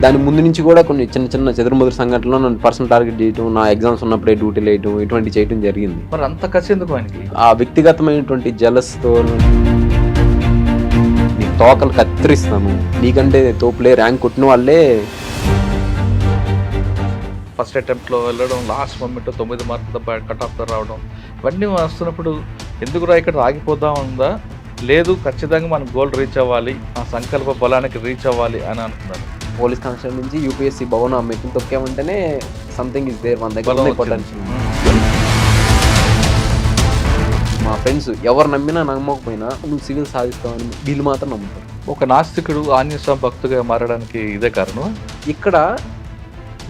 దాని ముందు నుంచి కూడా కొన్ని చిన్న చిన్న చెదురుమదురు సంఘటనలో నన్ను పర్సనల్ టార్గెట్ చేయటం, నా ఎగ్జామ్స్ ఉన్నప్పుడే డ్యూటీలు వేయటం, ఇటువంటి చేయటం జరిగింది. మరి అంత కసి ఎందుకు ఆయనకి? ఆ వ్యక్తిగతమైనటువంటి జలస్తో నీ తోకలు కత్తిరిస్తాను, నీకంటే తోపులే ర్యాంక్ కొట్టిన వాళ్ళే. ఫస్ట్ అటెంప్ట్లో వెళ్ళడం, లాస్ట్ మూమెంట్ 9 మార్కులతో కట్ ఆఫ్తో రావడం, ఇవన్నీ వస్తున్నప్పుడు ఎందుకురా ఇక్కడ ఆగిపోదాం ఉందా, లేదు ఖచ్చితంగా మనం గోల్ రీచ్ అవ్వాలి, ఆ సంకల్ప బలానికి రీచ్ అవ్వాలి అని అనుకున్నారు. పోలీస్ కానిస్టేబుల్ నుంచి యూపీఎస్సీ భవన్ మెట్లు తొక్కామంటేనే సంథింగ్ ఇస్ దేర్, మన దగ్గర పొటెన్షియల్. మా ఫ్రెండ్స్ ఎవరు నమ్మినా నమ్మకపోయినా నువ్వు సివిల్ సాధిస్తావని వీళ్ళు మాత్రం నమ్ముతారు. ఒక నాస్తికుడు ఆంజనేయ స్వామి భక్తుగా మారడానికి ఇదే కారణం. ఇక్కడ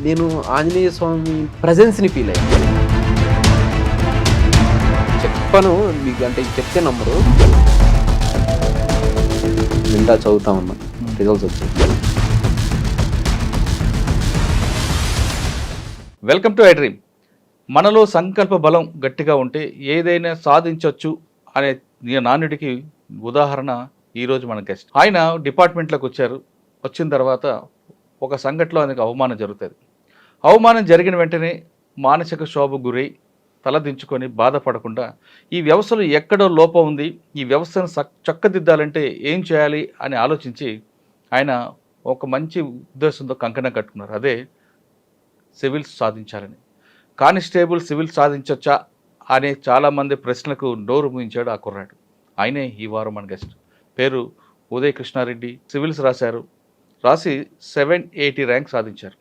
నేను ఆంజనేయ స్వామి ప్రజెన్స్ని ఫీల్ అయ్యాను. చెప్పను మీకు, అంటే చెప్తే నమ్మరు. నిండా చదువుతా ఉన్నా, రిజల్ట్స్ వచ్చాయి. Welcome to I dream. మనలో సంకల్ప బలం గట్టిగా ఉంటే ఏదైనా సాధించవచ్చు అనే నానుడికి ఉదాహరణ ఈరోజు మన గెస్ట్. ఆయన డిపార్ట్మెంట్లోకి వచ్చారు. వచ్చిన తర్వాత ఒక సంఘటనలో ఆయనకు అవమానం జరుగుతుంది. అవమానం జరిగిన వెంటనే మానసిక శోభ గురై తలదించుకొని బాధపడకుండా ఈ వ్యవస్థలో ఎక్కడో లోపం ఉంది, ఈ వ్యవస్థను చక్కదిద్దాలంటే ఏం చేయాలి అని ఆలోచించి ఆయన ఒక మంచి ఉద్దేశంతో కంకణం కట్టుకున్నారు. అదే సివిల్స్ సాధించాలని. కానిస్టేబుల్ సివిల్ సాధించవచ్చా అనే చాలామంది ప్రశ్నలకు నోరు మూయించాడు ఆ కుర్రాడు. ఆయనే ఈ వారం మన గెస్ట్. పేరు ఉదయ్ కృష్ణారెడ్డి. సివిల్స్ రాశారు, రాసి 780 ర్యాంక్ సాధించారు.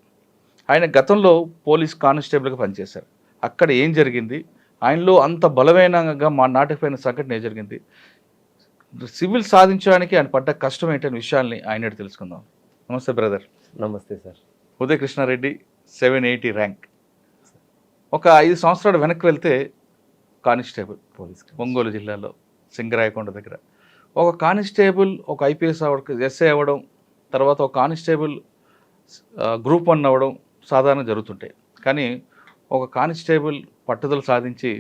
ఆయన గతంలో పోలీస్ కానిస్టేబుల్గా పనిచేశారు. అక్కడ ఏం జరిగింది, ఆయనలో అంత బలమైనగా మా నాటిపోయిన సంఘటన ఏం జరిగింది, సివిల్ సాధించడానికి ఆయన పడ్డ కష్టం ఏంటనే విషయాల్ని ఆయన తెలుసుకుందాం. నమస్తే బ్రదర్. నమస్తే సార్. ఉదయ్ కృష్ణారెడ్డి 780 ర్యాంక్. ఒక 5 సంవత్సరాలు వెనక్కి వెళ్తే కానిస్టేబుల్ పోలీస్ ఒంగోలు జిల్లాలో సింగరాయకొండ దగ్గర ఒక కానిస్టేబుల్, ఒక ఐపీఎస్ ఎస్ఐ అవ్వడం, తర్వాత ఒక కానిస్టేబుల్ గ్రూప్ 1 అవ్వడం సాధారణ జరుగుతుంటాయి. కానీ ఒక కానిస్టేబుల్ పట్టుదల సాధించి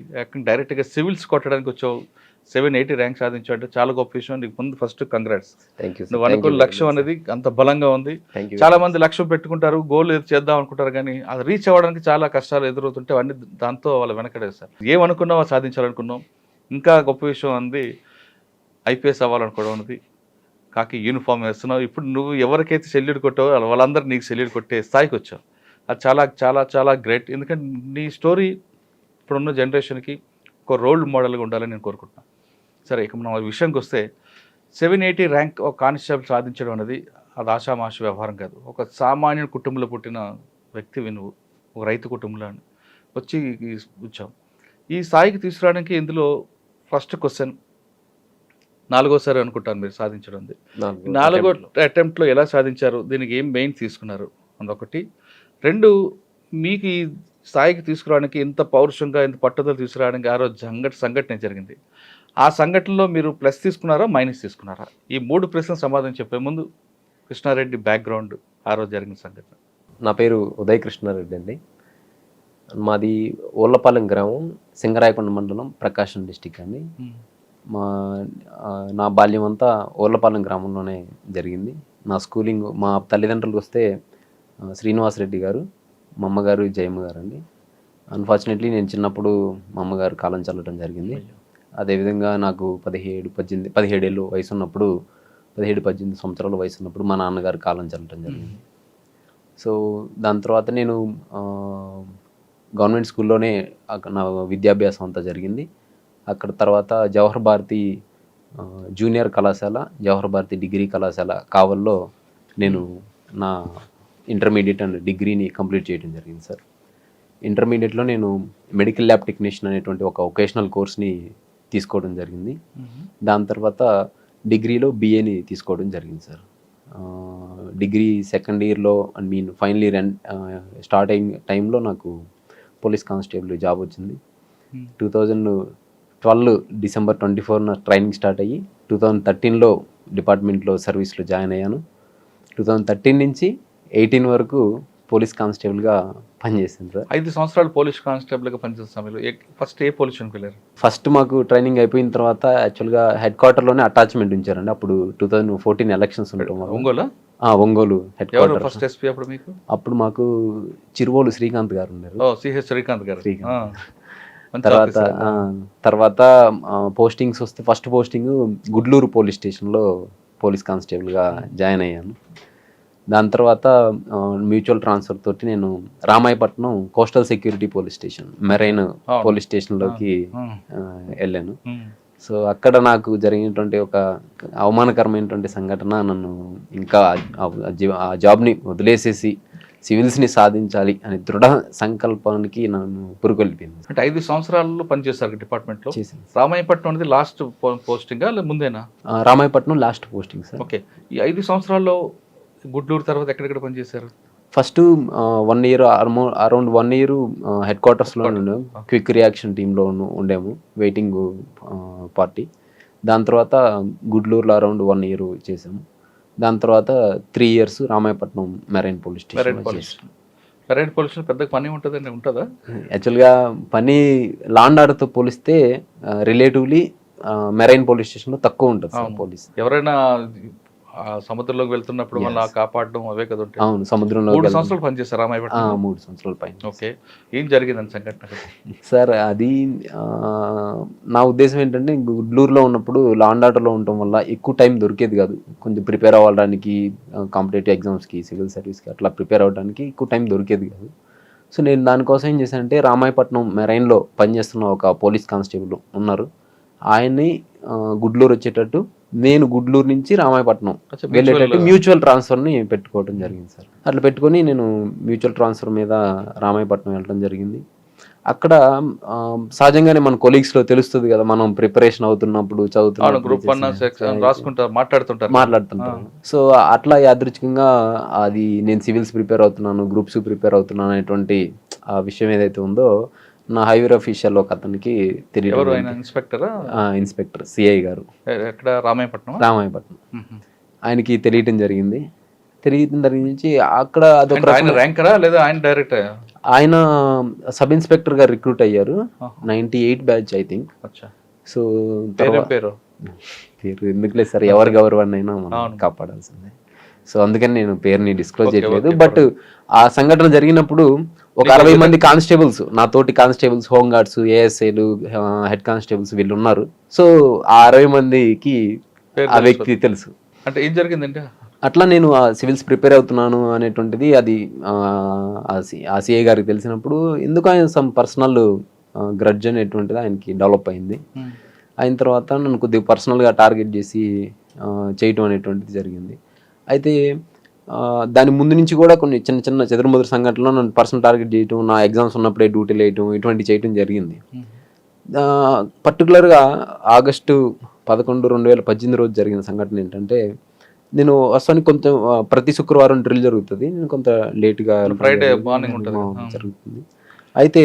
డైరెక్ట్గా సివిల్స్ కొట్టడానికి వచ్చావు, 780 ర్యాంక్ సాధించావు అంటే చాలా గొప్ప విషయం. నీకు ముందు ఫస్ట్ కంగ్రాట్స్. నువ్వు అనుకున్న లక్ష్యం అనేది అంత బలంగా ఉంది. చాలా మంది లక్ష్యం పెట్టుకుంటారు, గోల్ చేద్దాం అనుకుంటారు, కానీ అది రీచ్ అవ్వడానికి చాలా కష్టాలు ఎదురవుతుంటే అవన్నీ దాంతో వాళ్ళు వెనకడేస్తారు. ఏమనుకున్నావో సాధించాలనుకున్నాం. ఇంకా గొప్ప విషయం అంది ఐపీఎస్ అవ్వాలనుకోవడం అనేది. కాకి యూనిఫామ్ వేస్తున్నావు. ఇప్పుడు నువ్వు ఎవరికైతే సెల్యూట్ కొట్టావో వాళ్ళందరూ నీకు సెల్యూట్ కొట్టే స్థాయికి వచ్చావు. అది చాలా చాలా చాలా గ్రేట్. ఎందుకంటే నీ స్టోరీ ఇప్పుడున్న జనరేషన్కి ఒక రోల్ మోడల్గా ఉండాలని నేను కోరుకుంటున్నాను. సరే, ఇక మనం విషయంకి వస్తే 780 ర్యాంక్ ఒక కానిస్టేబుల్ సాధించడం అనేది అది ఆషామాష వ్యవహారం కాదు. ఒక సామాన్య కుటుంబంలో పుట్టిన వ్యక్తివి నువ్వు, ఒక రైతు కుటుంబంలో వచ్చి వచ్చావు. ఈ స్థాయికి తీసుకురావడానికి ఇందులో ఫస్ట్ క్వశ్చన్, 4వసారి అనుకుంటాను మీరు సాధించడం. 4వ అటెంప్ట్లో ఎలా సాధించారు, దీనికి ఏం మెయిన్ తీసుకున్నారు అదొకటి. 2, మీకు ఈ స్థాయికి తీసుకురావడానికి ఎంత పౌరుషంగా, ఎంత పట్టుదల తీసుకురావడానికి ఆ రోజు సంఘటన జరిగింది. ఆ సంఘటనలో మీరు ప్లస్ తీసుకున్నారా, మైనస్ తీసుకున్నారా? ఈ 3 ప్రశ్నలు సమాధానం చెప్పే ముందు కృష్ణారెడ్డి బ్యాక్గ్రౌండ్, ఆ రోజు జరిగిన సంఘటన. నా పేరు ఉదయ్ కృష్ణారెడ్డి అండి. మాది ఓళ్ళపాలెం గ్రామం, సింగరాయకొండ మండలం, ప్రకాశం డిస్టిక్ అండి. నా బాల్యం అంతా ఓళ్ళపాలెం గ్రామంలోనే జరిగింది. నా స్కూలింగ్, మా తల్లిదండ్రులకు వస్తే శ్రీనివాసరెడ్డి గారు, మా అమ్మగారు జయమ్మ గారు అండి. అన్ఫార్చునేట్లీ నేను చిన్నప్పుడు మా అమ్మగారు కాలం చల్లటం జరిగింది. అదేవిధంగా నాకు 17 ఏళ్ళు వయసు ఉన్నప్పుడు, 17-18 సంవత్సరాల వయసు ఉన్నప్పుడు మా నాన్నగారు కాలం చల్లటం జరిగింది. సో దాని తర్వాత నేను గవర్నమెంట్ స్కూల్లోనే నా విద్యాభ్యాసం అంతా జరిగింది. అక్కడ తర్వాత జవహర్ భారతి జూనియర్ కళాశాల, జవహర్ భారతి డిగ్రీ కళాశాల కావల్లో నేను నా ఇంటర్మీడియట్ అండ్ డిగ్రీని కంప్లీట్ చేయడం జరిగింది సార్. ఇంటర్మీడియట్లో నేను మెడికల్ ల్యాబ్ టెక్నీషియన్ అనేటువంటి ఒక వొకేషనల్ కోర్స్ని తీసుకోవడం జరిగింది. దాని తర్వాత డిగ్రీలో బిఏని తీసుకోవడం జరిగింది సార్. డిగ్రీ సెకండ్ ఇయర్లో ఫైనల్ ఇయర్ స్టార్ట్ అయిన టైంలో నాకు పోలీస్ కానిస్టేబుల్ జాబ్ వచ్చింది. 2012 డిసెంబర్ 24న ట్రైనింగ్ స్టార్ట్ అయ్యి 2013లో డిపార్ట్మెంట్లో సర్వీస్లో జాయిన్ అయ్యాను. 2013 నుంచి 18 వరకు పోలీస్ కానిస్టేబుల్గా పనిచేసింది సార్. 5 సంవత్సరాలు పోలీస్ కానిస్టేబుల్గా పనిచేసిన సమయంలో ఫస్ట్ ఏ పోలీస్ స్టేషన్కి వెళ్ళారు? ఫస్ట్ మాకు ట్రైనింగ్ అయిపోయిన తర్వాత యాక్చువల్గా హెడ్ క్వార్టర్లోనే అటాచ్మెంట్ ఉంచారండి. అప్పుడు 2014 ఎలక్షన్స్ ఉండటం వల్ల. ఒంగోలు ఒంగోలు హెడ్ ఎవరు క్వార్టర్. ఫస్ట్ ఎస్పీ అప్పుడు మీకు? అప్పుడు మాకు చిరువోలు శ్రీకాంత్ గారు ఉన్నారు. ఓ సిహెచ్ శ్రీకాంత్ గారు. మంచి తర్వాత officer. తర్వాత పోస్టింగ్స్ వస్తే ఫస్ట్ పోస్టింగ్ గుడ్లూరు పోలీస్ స్టేషన్లో పోలీస్ కానిస్టేబుల్గా జాయిన్ అయ్యాను. దాని తర్వాత మ్యూచువల్ ట్రాన్స్ఫర్ తోటి నేను Ramayapatnam coastal security police station marine police స్టేషన్లోకి వెళ్ళాను. సో అక్కడ నాకు జరిగినటువంటి ఒక అవమానకరమైనటువంటి సంఘటన నన్ను ఇంకా ఆ జాబ్ని వదిలేసేసి సివిల్స్ని సాధించాలి అనే దృఢ సంకల్పానికి నన్ను పురుకొల్పింది. అంటే 5 సంవత్సరాల్లో పనిచేశారు డిపార్ట్మెంట్లో. చేశాను. రామాయపట్నం అనేది లాస్ట్ పోస్టింగా లేదా ముందేనా? Ramayapatnam last posting sir. Okay. ఈ 5 సంవత్సరాల్లో గుడ్లూరు తర్వాత ఎక్కడెక్కడ పనిచేశారు? First 1 year around 1 year head క్వార్టర్స్లో ఉండాము. క్విక్ రియాక్షన్ టీంలో ఉండాము, వెయిటింగ్ పార్టీ. దాని తర్వాత గుడ్లూరులో అరౌండ్ 1 ఇయర్ చేసాము. దాని తర్వాత 3 years Ramayapatnam marine police station. Marine police పెద్ద పని ఉంటుందండి, ఉంటుందా? యాక్చువల్గా పని లాండ్ ఆర్డర్తో పోలిస్తే రిలేటివ్లీ మెరైన్ పోలీస్ స్టేషన్లో తక్కువ ఉంటుంది సార్ పోలీస్. ఎవరైనా సముద్రంలోకి వెళ్తున్నప్పుడు మళ్ళీ కాపాడడం అవే కదా ఉంటాయి. అవును, సముద్రంలో 3 సంవత్సరాలు పనిచేస్తారు రామాయపట్నం. 3 సంవత్సరాల పైన. ఓకే. ఏం జరిగిందని సంఘటన సార్? అది నా ఉద్దేశం ఏంటంటే, గుడ్లూరులో ఉన్నప్పుడు లాండ్ ఆర్డర్లో ఉండటం వల్ల ఎక్కువ టైం దొరికేది కాదు. కొంచెం ప్రిపేర్ అవ్వడానికి కాంపిటేటివ్ ఎగ్జామ్స్కి, సివిల్ సర్వీస్కి అట్లా ప్రిపేర్ అవ్వడానికి ఎక్కువ టైం దొరికేది కాదు. సో నేను దానికోసం ఏం చేశానంటే, రామాయపట్నం మెరైన్లో పనిచేస్తున్న ఒక పోలీస్ కానిస్టేబుల్ ఉన్నారు, ఆయన్ని గుడ్లూరు వచ్చేటట్టు, నేను గుడ్లూరు నుంచి రామాయపట్నం వెళ్ళేటట్టు మ్యూచువల్ ట్రాన్స్ఫర్ని పెట్టుకోవడం జరిగింది సార్. అట్లా పెట్టుకొని నేను మ్యూచువల్ ట్రాన్స్ఫర్ మీద రామాయపట్నం వెళ్ళడం జరిగింది. అక్కడ సహజంగానే మన కొలీగ్స్లో తెలుస్తుంది కదా, మనం ప్రిపరేషన్ అవుతున్నప్పుడు మాట్లాడుతుంటాం. సో అట్లా యాదృచ్ఛికంగా అది నేను సివిల్స్ ప్రిపేర్ అవుతున్నాను, గ్రూప్స్ ప్రిపేర్ అవుతున్నాను అనేటువంటి ఆ విషయం ఏదైతే ఉందో నా హైవేర్ ఆఫీషియల్ ఒక అతనికి తెలియదు. ఇన్స్పెక్టర్ సిఐ గారు, రామాయపట్నం. ఆయనకి తెలియటం జరిగింది. నుంచి అక్కడ అదొక ర్యాంకరా లేదా ఆయన డైరెక్ట్? ఆయన సబ్ ఇన్స్పెక్టర్ గా రిక్రూట్ అయ్యారు, 98 బ్యాచ్ ఐ థింక్. సో పేరు ఎందుకులే సార్, ఎవరి గౌరవాన్ని అయినా మనం కాపాడాల్సిందే. సో అందుకని నేను పేరుని డిస్క్లోజ్ చేయట్లేదు. బట్ ఆ సంఘటన జరిగినప్పుడు ఒక 60 మంది కానిస్టేబుల్స్, నా తోటి కానిస్టేబుల్స్, హోమ్ గార్డ్స్, ఏఎస్ఐలు, హెడ్ కానిస్టేబుల్స్ వీళ్ళు ఉన్నారు. సో ఆ 60 మందికి ఆ వ్యక్తి తెలుసు. అంటే ఏం జరిగిందంటే, అట్లా నేను ఆ సివిల్స్ ప్రిపేర్ అవుతున్నాను అనేటువంటిది అది ఆ సిఐ గారికి తెలిసినప్పుడు ఎందుకు ఆయన సమ్ పర్సనల్ గ్రడ్జ్ అనేటువంటిది ఆయనకి డెవలప్ అయింది. అయిన తర్వాత నన్ను కొద్దిగా పర్సనల్గా టార్గెట్ చేసి చేయటం అనేటువంటిది జరిగింది. అయితే దాని ముందు నుంచి కూడా కొన్ని చిన్న చిన్న చెదురుమదురు సంఘటనలో నన్ను పర్సనల్ టార్గెట్ చేయటం, నా ఎగ్జామ్స్ ఉన్నప్పుడే డ్యూటీలు వేయటం, ఇటువంటి చేయటం జరిగింది. పర్టికులర్గా ఆగస్టు 11, 2018 రోజు జరిగిన సంఘటన ఏంటంటే, నేను వస్తాను కొంచెం ప్రతి శుక్రవారం డ్రిల్ జరుగుతుంది, నేను కొంత లేట్గా ఫ్రైడే మార్నింగ్ జరుగుతుంది. అయితే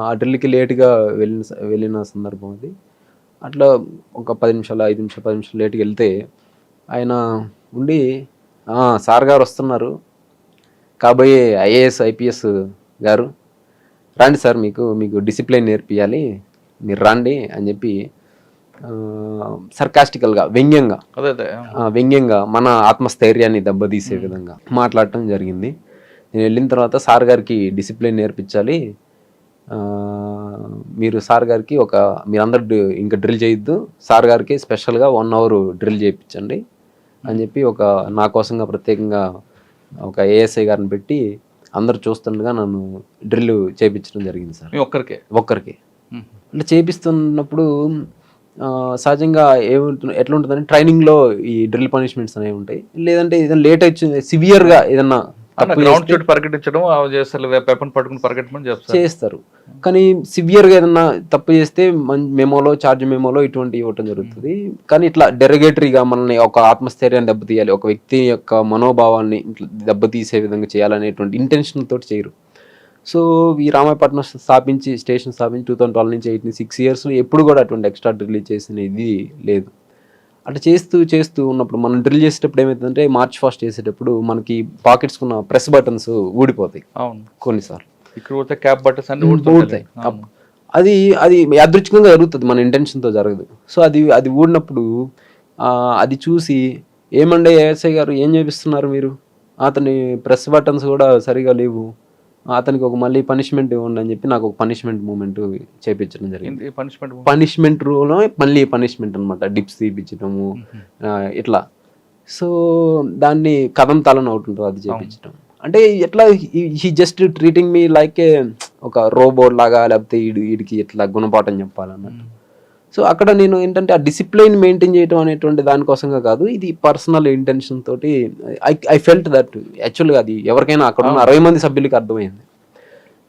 ఆ డ్రిల్కి లేట్గా వెళ్ళిన సందర్భం అది. అట్లా ఒక 10 నిమిషాలు 5 నిమిషాలు 10 నిమిషాలు లేట్గా వెళ్తే ఆయన ఉండి, సార్ గారు వస్తున్నారు, కాబోయే ఐఏఎస్ ఐపీఎస్ గారు రండి సార్, మీకు డిసిప్లిన్ నేర్పియాలి, మీరు రండి అని చెప్పి సర్కాస్టికల్గా వ్యంగ్యంగా మన ఆత్మస్థైర్యాన్ని దెబ్బతీసే విధంగా మాట్లాడటం జరిగింది. నేను వెళ్ళిన తర్వాత సార్ గారికి డిసిప్లిన్ నేర్పించాలి, మీరు సార్ గారికి మీరందరూ ఇంకా డ్రిల్ చేయొద్దు, సార్ గారికి స్పెషల్గా 1 అవర్ డ్రిల్ చేయించండి అని చెప్పి నా కోసంగా ప్రత్యేకంగా ఒక ఏఎస్ఐ గారిని పెట్టి అందరు చూస్తుండగా నన్ను డ్రిల్ చేయించడం జరిగింది సార్. ఒక్కరికి అంటే చేపిస్తున్నప్పుడు సహజంగా ఎట్లా ఉంటుందని, ట్రైనింగ్లో ఈ డ్రిల్ పనిష్మెంట్స్ అనేవి ఉంటాయి. లేదంటే ఏదైనా లేట్ వచ్చింది, సివియర్గా ఏదన్నా చేస్తారు. కానీ సివియర్గా ఏదన్నా తప్పు చేస్తే ఛార్జ్ మెమోలో ఇటువంటి ఇవ్వటం జరుగుతుంది. కానీ ఇట్లా డెరగేటరీగా మనల్ని ఒక ఆత్మస్థైర్యాన్ని దెబ్బతీయాలి, ఒక వ్యక్తి యొక్క మనోభావాన్ని దెబ్బతీసే విధంగా చేయాలనేటువంటి ఇంటెన్షన్ తోటి చేయరు. సో ఈ రామాయపట్నం స్టేషన్ స్థాపించి 2012 నుంచి 8 6 ఇయర్స్ ఎప్పుడు కూడా అటువంటి ఎక్స్ట్రా డ్రిల్ చేసిన ఇది లేదు. అట్లా చేస్తూ ఉన్నప్పుడు మనం డ్రిల్ చేసేటప్పుడు ఏమవుతుందంటే, మార్చ్ ఫాస్ట్ చేసేటప్పుడు మనకి పాకెట్స్ ఉన్న ప్రెస్ బటన్స్ ఊడిపోతాయి కొన్నిసార్లు, ఊడిపోతాయి. అది యాదృచ్ఛికంగా జరుగుతుంది, మన ఇంటెన్షన్తో జరగదు. సో అది ఊడినప్పుడు అది చూసి ఏమండే ఏఎస్ఐ గారు ఏం చేపిస్తున్నారు మీరు, అతని ప్రెస్ బటన్స్ కూడా సరిగా లేవు, అతనికి ఒక మళ్ళీ పనిష్మెంట్ ఇవ్వండి అని చెప్పి నాకు ఒక పనిష్మెంట్ మూమెంట్ చేయించడం జరిగింది. పనిష్మెంట్ రూలో మళ్ళీ పనిష్మెంట్ అనమాట, డిప్స్ తీపించడము ఇట్లా. సో దాన్ని కథం తలని అవుట్ ఉంటుంది అది చేయించడం. అంటే ఎట్లా he just treating me like ఏ ఒక రోబోట్ లాగా, లేకపోతే వీడికి ఎట్లా గుణపాఠం చెప్పాలన్నట్టు. సో అక్కడ నేను ఏంటంటే ఆ డిసిప్లైన్ మెయింటైన్ చేయడం అనేటువంటి దానికోసంగా కాదు, ఇది పర్సనల్ ఇంటెన్షన్ తోటి ఐ ఫెల్ట్ దట్ యాక్చువల్గా అది ఎవరికైనా అక్కడ ఉన్న 60 మంది సభ్యులకి అర్థమైంది.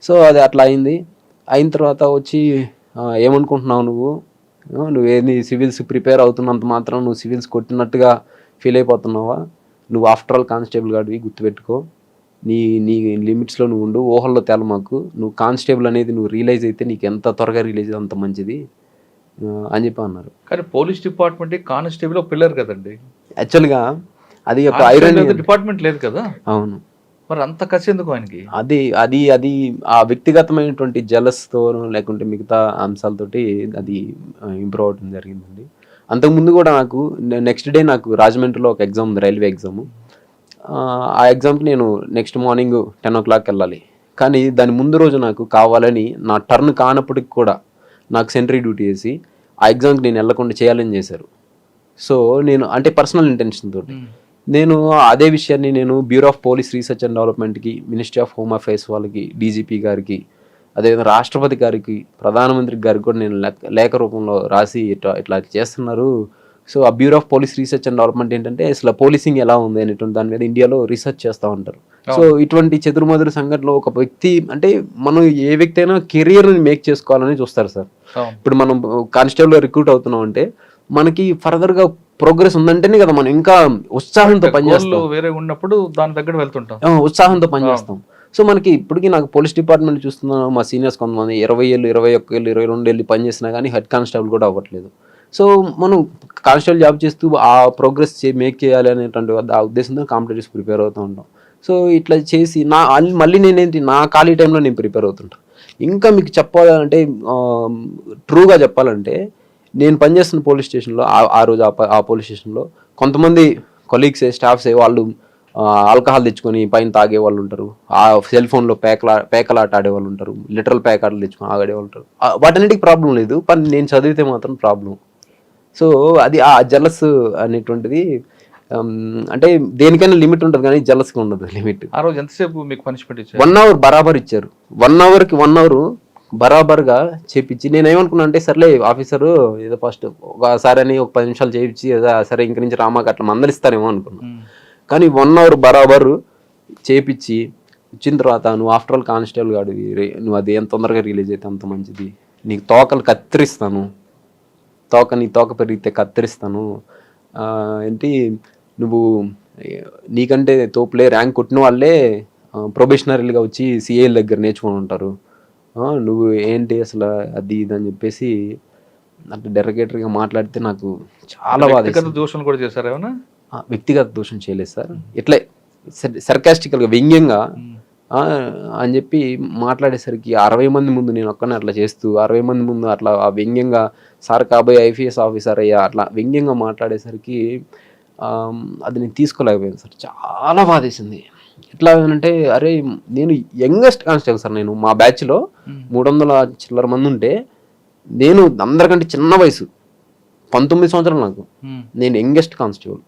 సో అది అట్లా అయింది. అయిన తర్వాత వచ్చి ఏమనుకుంటున్నావు నువ్వేది సివిల్స్ ప్రిపేర్ అవుతున్నంత మాత్రం నువ్వు సివిల్స్ కొట్టినట్టుగా ఫీల్ అయిపోతున్నావా, నువ్వు ఆఫ్టర్ ఆల్ కానిస్టేబుల్ గాడివి, గుర్తుపెట్టుకో, నీ నీ లిమిట్స్లో నువ్వు ఉండు, ఊహల్లో తేల మాకు, నువ్వు కానిస్టేబుల్ అనేది నువ్వు రియలైజ్ అయితే నీకు ఎంత త్వరగా రిలీజ్ అంత మంచిది అని చెప్పి అన్నారు. కానీ పోలీస్ డిపార్ట్మెంట్ కానిస్టేబుల్ పిల్లర్ కదండి యాక్చువల్గా, అది ఒక ఐరన్ డిపార్ట్మెంట్ లేదు కదా. అవును, మరి అంత కసి ఎందుకు ఆయనకి? అది అది అది ఆ వ్యక్తిగతమైనటువంటి జలస్తో లేకుంటే మిగతా అంశాలతోటి అది ఇంప్రూవ్ అవడం జరిగిందండి. అంతకుముందు కూడా నాకు నెక్స్ట్ డే నాకు రాజమండ్రిలో ఒక ఎగ్జామ్ ఉంది, రైల్వే ఎగ్జాము. ఆ ఎగ్జామ్కి నేను నెక్స్ట్ మార్నింగ్ 10 o'clock వెళ్ళాలి. కానీ దాని ముందు రోజు నాకు కావాలని నా టర్న్ కానప్పటికి కూడా నాకు సెంట్రీ డ్యూటీ వేసి ఆ ఎగ్జామ్కి నేను వెళ్ళకుండా చేయాలని చేశారు. సో నేను అంటే పర్సనల్ ఇంటెన్షన్ తోటి నేను అదే విషయాన్ని నేను bureau of police research and డెవలప్మెంట్కి, మినిస్ట్రీ ఆఫ్ హోమ్ అఫైర్స్ వాళ్ళకి, డీజీపీ గారికి, అదేవిధంగా రాష్ట్రపతి గారికి, ప్రధానమంత్రి గారికి కూడా నేను లేఖ రూపంలో రాసి ఇట్లా చేస్తున్నారు. సో ఆ bureau of police research and development ఏంటంటే అసలు పోలీసింగ్ ఎలా ఉంది అనేటువంటి దాని మీద ఇండియాలో రీసెర్చ్ చేస్తూ ఉంటారు. సో ఇటువంటి చెదురుమదురు సంఘటనలో ఒక వ్యక్తి అంటే మనం ఏ వ్యక్తి అయినా కెరియర్ని మేక్ చేసుకోవాలని చూస్తారు సార్. ఇప్పుడు మనం కానిస్టేబుల్ రిక్రూట్ అవుతున్నాం అంటే మనకి ఫర్దర్గా ప్రోగ్రెస్ ఉందంటేనే కదా మనం ఇంకా ఉత్సాహంతో పనిచేస్తాం, వేరే ఉన్నప్పుడు దాని దగ్గర వెళ్తుంటాం, ఉత్సాహంతో పనిచేస్తాం. సో మనకి ఇప్పటికీ నాకు పోలీస్ డిపార్ట్మెంట్ చూస్తున్నాను, మా సీనియర్స్ కొంతమంది 20 ఏళ్ళు, 21 ఏళ్ళు, 22 ఏళ్ళు పనిచేసినా కానీ హెడ్ కానిస్టేబుల్ కూడా అవ్వట్లేదు. సో మనం కానిస్టేబుల్ జాబ్ చేస్తూ ఆ ప్రోగ్రెస్ మేక్ చేయాలి అనేటువంటి ఆ ఉద్దేశంతో కాంపిటేటివ్స్ ప్రిపేర్ అవుతూ ఉంటాం. సో ఇట్లా చేసి మళ్ళీ నేనేంటి నా ఖాళీ టైంలో నేను ప్రిపేర్ అవుతుంటాను. ఇంకా మీకు చెప్పాలంటే ట్రూగా చెప్పాలంటే నేను పనిచేస్తున్న పోలీస్ స్టేషన్లో ఆ రోజు ఆ పోలీస్ స్టేషన్లో కొంతమంది కొలీగ్సే, స్టాఫ్సే వాళ్ళు ఆల్కహాల్ తెచ్చుకొని పైన తాగే వాళ్ళు ఉంటారు, ఆ సెల్ ఫోన్లో పేకలాట ఆడేవాళ్ళు ఉంటారు, లిటరల్ పేకాటలు తెచ్చుకొని ఆడేవాళ్ళు ఉంటారు. వాటన్నిటికి ప్రాబ్లం లేదు, కానీ నేను చదివితే మాత్రం ప్రాబ్లం. సో అది ఆ జలస్ అనేటువంటిది అంటే దేనికైనా లిమిట్ ఉంటుంది కానీ జలస్కి ఉండదు లిమిట్. ఆ రోజు ఎంతసేపు మీకు పనిష్మెంట్ ఇచ్చారు? 1 hour బరాబర్ ఇచ్చారు. 1 hourకి 1 hour బరాబర్గా చేపించి నేను ఏమనుకున్నా అంటే సర్లే ఆఫీసరు ఏదో ఫస్ట్ ఒకసారి అని ఒక 10 నిమిషాలు చేయించి సరే ఇంక నుంచి రామాక అట్లా మందలిస్తారేమో అనుకున్నా. కానీ 1 hour బరాబరు చేపించి ఇచ్చిన తర్వాత నువ్వు ఆఫ్టర్ ఆల్ కానిస్టేబుల్ గాడు, నువ్వు అది ఎంత తొందరగా రిలీజ్ అయితే అంత మంచిది, నీకు తోకలు కత్తిరిస్తాను, నీ తోక పెరిగితే కత్తిరిస్తాను, ఏంటి నువ్వు నీకంటే తోపులే ర్యాంక్ కొట్టిన వాళ్ళే ప్రొబేషనరీలుగా వచ్చి సిఐల దగ్గర నేర్చుకొని ఉంటారు, నువ్వు ఏంటి అసలు అది ఇది అని చెప్పేసి అంటే డెరగేటర్గా మాట్లాడితే నాకు చాలా బాధ. దోషం కూడా చేశారు ఏమన్నా? వ్యక్తిగత దోషం చేయలేదు సార్, ఇట్లే సర్కాస్టికల్గా వ్యంగ్యంగా అని చెప్పి మాట్లాడేసరికి 60 మంది ముందు నేను ఒక్కనే అట్లా చేస్తూ 60 మంది ముందు అట్లా వ్యంగ్యంగా సార్ కాబోయే ఐపీఎస్ ఆఫీసర్ అయ్యా అట్లా వ్యంగ్యంగా మాట్లాడేసరికి అది నేను తీసుకోలేకపోయాను సార్. చాలా బాధేసింది. ఎట్లా అంటే అరే నేను యంగెస్ట్ కానిస్టేబుల్ సార్, నేను మా బ్యాచ్లో 300 చిల్లర మంది ఉంటే నేను అందరికంటే చిన్న వయసు 19 సంవత్సరాలు నాకు, నేను యంగెస్ట్ కానిస్టేబుల్.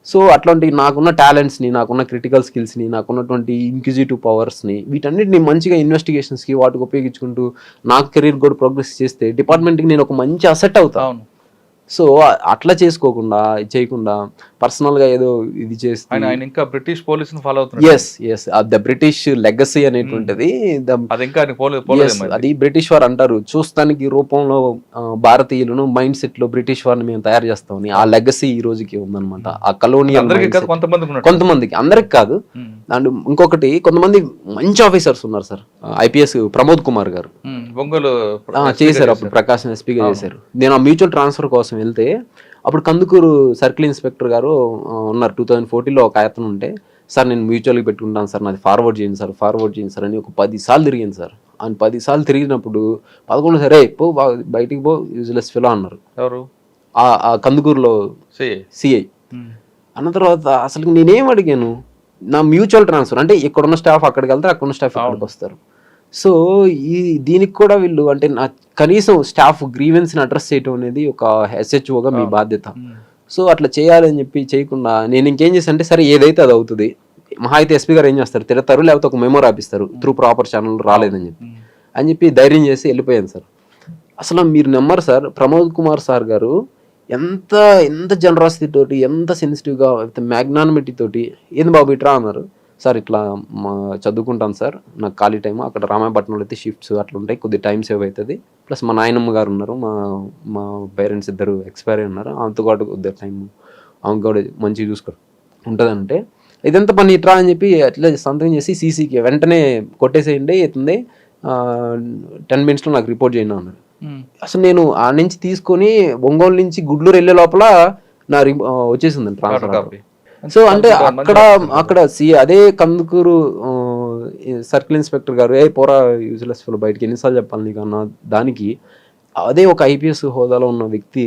సో అట్లాంటి నాకున్న టాలెంట్స్ని, నాకున్న క్రిటికల్ స్కిల్స్ని, నాకున్నటువంటి ఇంక్విజిటివ్ పవర్స్ని వీటన్నిటిని మంచిగా ఇన్వెస్టిగేషన్స్కి వాటికి ఉపయోగించుకుంటూ నాకు కెరీర్ కూడా ప్రోగ్రెస్ చేస్తే డిపార్ట్మెంట్కి నేను ఒక మంచి అసెట్ అవుతాను. సో అట్లా చేయకుండా పర్సనల్గా ఏదో ఇది చేస్తే ఆయన ఇంకా బ్రిటిష్ పోలీసుని ఫాలో అవుతున్నారు. ఎస్ ద బ్రిటిష్ లెగసీ అనేటువంటిది అది బ్రిటిష్ వారు అంటారు, చూస్తానికి రూపంలో భారతీయులను మైండ్ సెట్ లో బ్రిటిష్ వారిని మేము తయారు చేస్తామని. ఆ లెగసీ ఈ రోజుకి ఉందన్నమాట. ఆ కలోనియల్ కొంతమందికి, అందరికి కాదు. అండ్ ఇంకొకటి కొంతమంది మంచి ఆఫీసర్స్ ఉన్నారు సార్. ఐపీఎస్ ప్రమోద్ కుమార్ గారు చేశారు, అప్పుడు ప్రకాశం ఎస్పీగా చేశారు. నేను ఆ మ్యూచువల్ ట్రాన్స్ఫర్ కోసం వెళ్తే అప్పుడు కందుకూరు సర్కిల్ ఇన్స్పెక్టర్ గారు ఉన్నారు. 2014లో ఒక ఆయతను ఉంటే, సార్ నేను మ్యూచువల్గా పెట్టుకుంటాను సార్, నాది ఫార్వర్డ్ చేయండి సార్ అని ఒక 10 సార్లు తిరిగింది సార్. ఆయన 10 సార్లు తిరిగినప్పుడు 11 సరే పో బయటికి పో యూజ్లెస్ ఫెలో అన్నారు. ఎవరు? ఆ కందుకూరులో సిఐ. అన్న తర్వాత అసలు నేనేం అడిగాను, నా మ్యూచువల్ ట్రాన్స్ఫర్ అంటే ఇక్కడున్న స్టాఫ్ అక్కడికి వెళ్తారు, అక్కడున్న స్టాఫ్ ఇక్కడికి వస్తారు. సో దీనికి కూడా వీళ్ళు అంటే నా కనీసం స్టాఫ్ గ్రీవెన్స్ని అడ్రస్ చేయడం అనేది ఒక ఎస్హెచ్ఓగా మీ బాధ్యత. సో అట్లా చేయాలని చెప్పి చేయకుండా నేను ఇంకేం చేశాను అంటే, సరే ఏదైతే అది అవుతుంది, మహా అయితే ఎస్పీ గారు ఏం చేస్తారు, తిడతారు, లేకపోతే ఒక మెమో రాపిస్తారు త్రూ ప్రాపర్ ఛానల్ రాలేదని చెప్పి ధైర్యం చేసి వెళ్ళిపోయాను సార్. అసలు మీరు నమ్మరు సార్, ప్రమోద్ కుమార్ సార్ గారు ఎంత ఎంత జనరాసిటీ తోటి, ఎంత సెన్సిటివ్గా, మ్యాగ్నానిమిటీ తోటి, ఏంది బాబు ఇట్రా అన్నారు. సార్ ఇట్లా చదువుకుంటాను సార్, నాకు ఖాళీ టైం అక్కడ రామాయపట్నంలో అయితే షిఫ్ట్స్ అట్లా ఉంటాయి, కొద్దిగా టైం సేవ్ అవుతుంది, ప్లస్ మా నాయనమ్మ గారు ఉన్నారు, మా పేరెంట్స్ ఇద్దరు ఎక్స్పైర్ అయి ఉన్నారు, ఆమెతో పాటు కొద్దిగా టైం ఆమె కూడా మంచిగా చూసుకో ఉంటుందంటే, ఇదంతా పని ఇట్రా అని చెప్పి అట్లా సంథింగ్ చేసి సీసీకి వెంటనే కొట్టేసేయండి, అవుతుంది 10 minutesలో నాకు రిపోర్ట్ చేయండి అన్నారు. అసలు నేను ఆ నుంచి తీసుకొని ఒంగోలు నుంచి గుడ్లూరు వెళ్ళే లోపల నా వచ్చేసిందండి ట్రాన్స్ఫర్. సో అంటే అక్కడ అదే కందుకూరు సర్కిల్ ఇన్స్పెక్టర్ గారు, పోరా యూజ్లెస్ ఫెలో బయటికి ఎన్నిసార్లు చెప్పాలి నీకు అన్న దానికి, అదే ఒక ఐపీఎస్ హోదాలో ఉన్న వ్యక్తి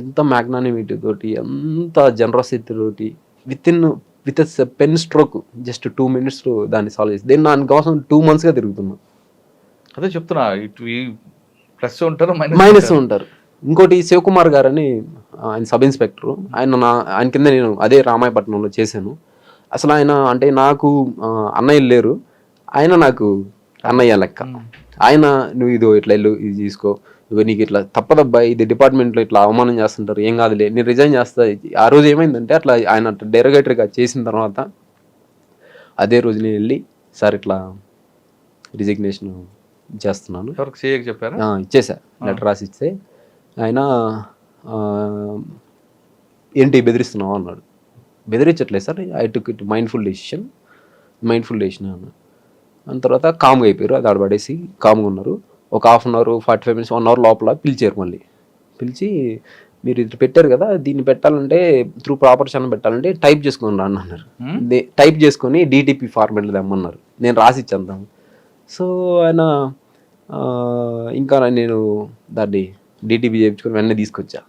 ఎంత మ్యాగ్నానిమిటీ తోటి, ఎంత జనరసిటీ తోటి with pen stroke just 2 minutes దాన్ని సాల్వ్ చేసి, దీన్ని దానికోసం 2 monthsగా తిరుగుతున్నా. అదే చెప్తున్నా, ప్లస్ ఉంటారు మైనస్ ఉంటారు. ఇంకోటి శివకుమార్ గారు అని, ఆయన సబ్ ఇన్స్పెక్టర్, ఆయన కింద నేను అదే రామాయపట్నంలో చేశాను. అసలు ఆయన అంటే నాకు అన్నయ్యలు లేరు, ఆయన నాకు అన్నయ్య లెక్క. ఆయన నువ్వు ఇదో ఇట్లా వెళ్ళు, ఇది తీసుకో, ఇగో నీకు ఇట్లా తప్పదబ్బా, ఇది డిపార్ట్మెంట్లో ఇట్లా అవమానం చేస్తుంటారు, ఏం కాదులే నేను రిజైన్ చేస్తా. ఆ రోజు ఏమైందంటే, అట్లా ఆయన డెరోగేటరీగా చేసిన తర్వాత అదే రోజు నేను వెళ్ళి, సార్ ఇట్లా రిజిగ్నేషన్ చేస్తున్నాను, ఇచ్చేసా, లెటర్ రాసి ఇస్తే ఆయన ఏంటి బెదిరిస్తున్నావు అన్నాడు. బెదిరించట్లేదు sir, I took it mindful decision అన్నాడు. దాని తర్వాత కామ్గా అయిపోయారు, అది ఆడబడేసి కామ్గా ఉన్నారు. ఒక 1/2 hour 45 minutes 1 hour లోపల పిలిచారు. మళ్ళీ పిలిచి, మీరు ఇది పెట్టారు కదా, దీన్ని పెట్టాలంటే త్రూ ప్రాపర్ ఛానల్ పెట్టాలంటే టైప్ చేసుకొని రా అన్నారు. టైప్ చేసుకొని DTP ఫార్మాట్లో తెమ్మన్నారు, నేను రాసి ఇచ్చేద్దాం. సో ఆయన ఇంకా నేను దాన్ని DTP చేయించుకొని వెంటనే తీసుకొచ్చా.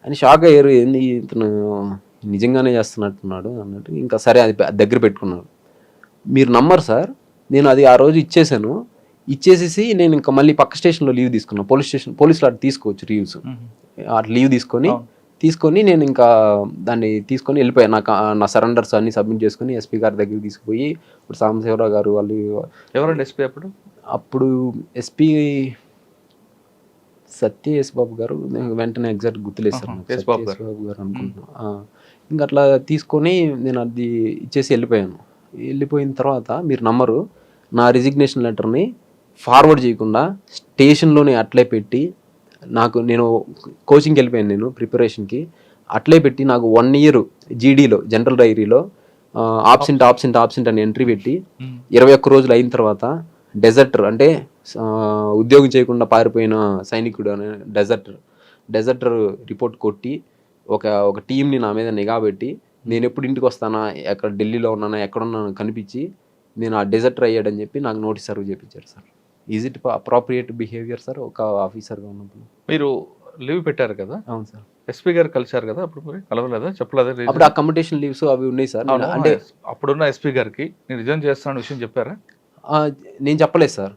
ఆయన షాక్ అయ్యారు, ఏంది ఇతను నిజంగానే చేస్తున్నట్టున్నాడు అన్నట్టు. ఇంకా సరే అది దగ్గర పెట్టుకున్నాడు. మీరు నమ్మరు సార్, నేను అది ఆ రోజు ఇచ్చేసేసి నేను ఇంకా మళ్ళీ పక్క స్టేషన్లో లీవ్ తీసుకున్నాను. పోలీసులు అటు తీసుకోవచ్చు లీవ్స్, అటు లీవ్ తీసుకొని నేను ఇంకా దాన్ని తీసుకొని వెళ్ళిపోయాను. నా సరెండర్స్ అన్ని సబ్మిట్ చేసుకుని ఎస్పీ గారి దగ్గరికి తీసుకుపోయి, ఇప్పుడు సాంబశివరావు గారు వాళ్ళు, ఎవరండి ఎస్పీ అప్పుడు ఎస్పీ సత్య బాబు గారు, వెంటనే ఎగ్జాక్ట్ గుర్తులేదు సార్, బాబు గారు అనుకుంటున్నా. ఇంకా అట్లా తీసుకొని నేను అది ఇచ్చేసి వెళ్ళిపోయిన తర్వాత మీరు నమ్మరు, నా రిజిగ్నేషన్ లెటర్ని ఫార్వర్డ్ చేయకుండా స్టేషన్లోనే అట్లే పెట్టి, నేను కోచింగ్కి వెళ్ళిపోయాను, నేను ప్రిపరేషన్కి అట్లే పెట్టి, నాకు 1 year జీడీలో జనరల్ డైరీలో ఆబ్సెంట్ అని ఎంట్రీ పెట్టి 21 రోజులు అయిన తర్వాత డెజర్టర్ అంటే ఉద్యోగం చేయకుండా పారిపోయిన సైనికుడు అనే డెజర్టర్ రిపోర్ట్ కొట్టి ఒక టీంని నా మీద నిఘా పెట్టి, నేను ఎప్పుడు ఇంటికి వస్తానా, ఎక్కడ ఢిల్లీలో ఉన్నానా, ఎక్కడున్నాను కనిపించి, నేను ఆ డెజర్టర్ అయ్యాడని చెప్పి నాకు నోటీస్ సర్వ్ చేయించారు sir. Is it appropriate behaviour sir ఒక ఆఫీసర్గా ఉన్నప్పుడు? మీరు లీవ్ పెట్టారు కదా? అవును సార్. ఎస్పీ గారు కలిశారు కదా, అప్పుడు కలవలేదా, చెప్పలేదా? అప్పుడు అకామిడేషన్ లీవ్స్ అవి ఉన్నాయి సార్. అంటే అప్పుడున్న ఎస్పీ గారికి నేను రిజైన్ చేస్తాను విషయం చెప్పారా? నేను చెప్పలేదు sir,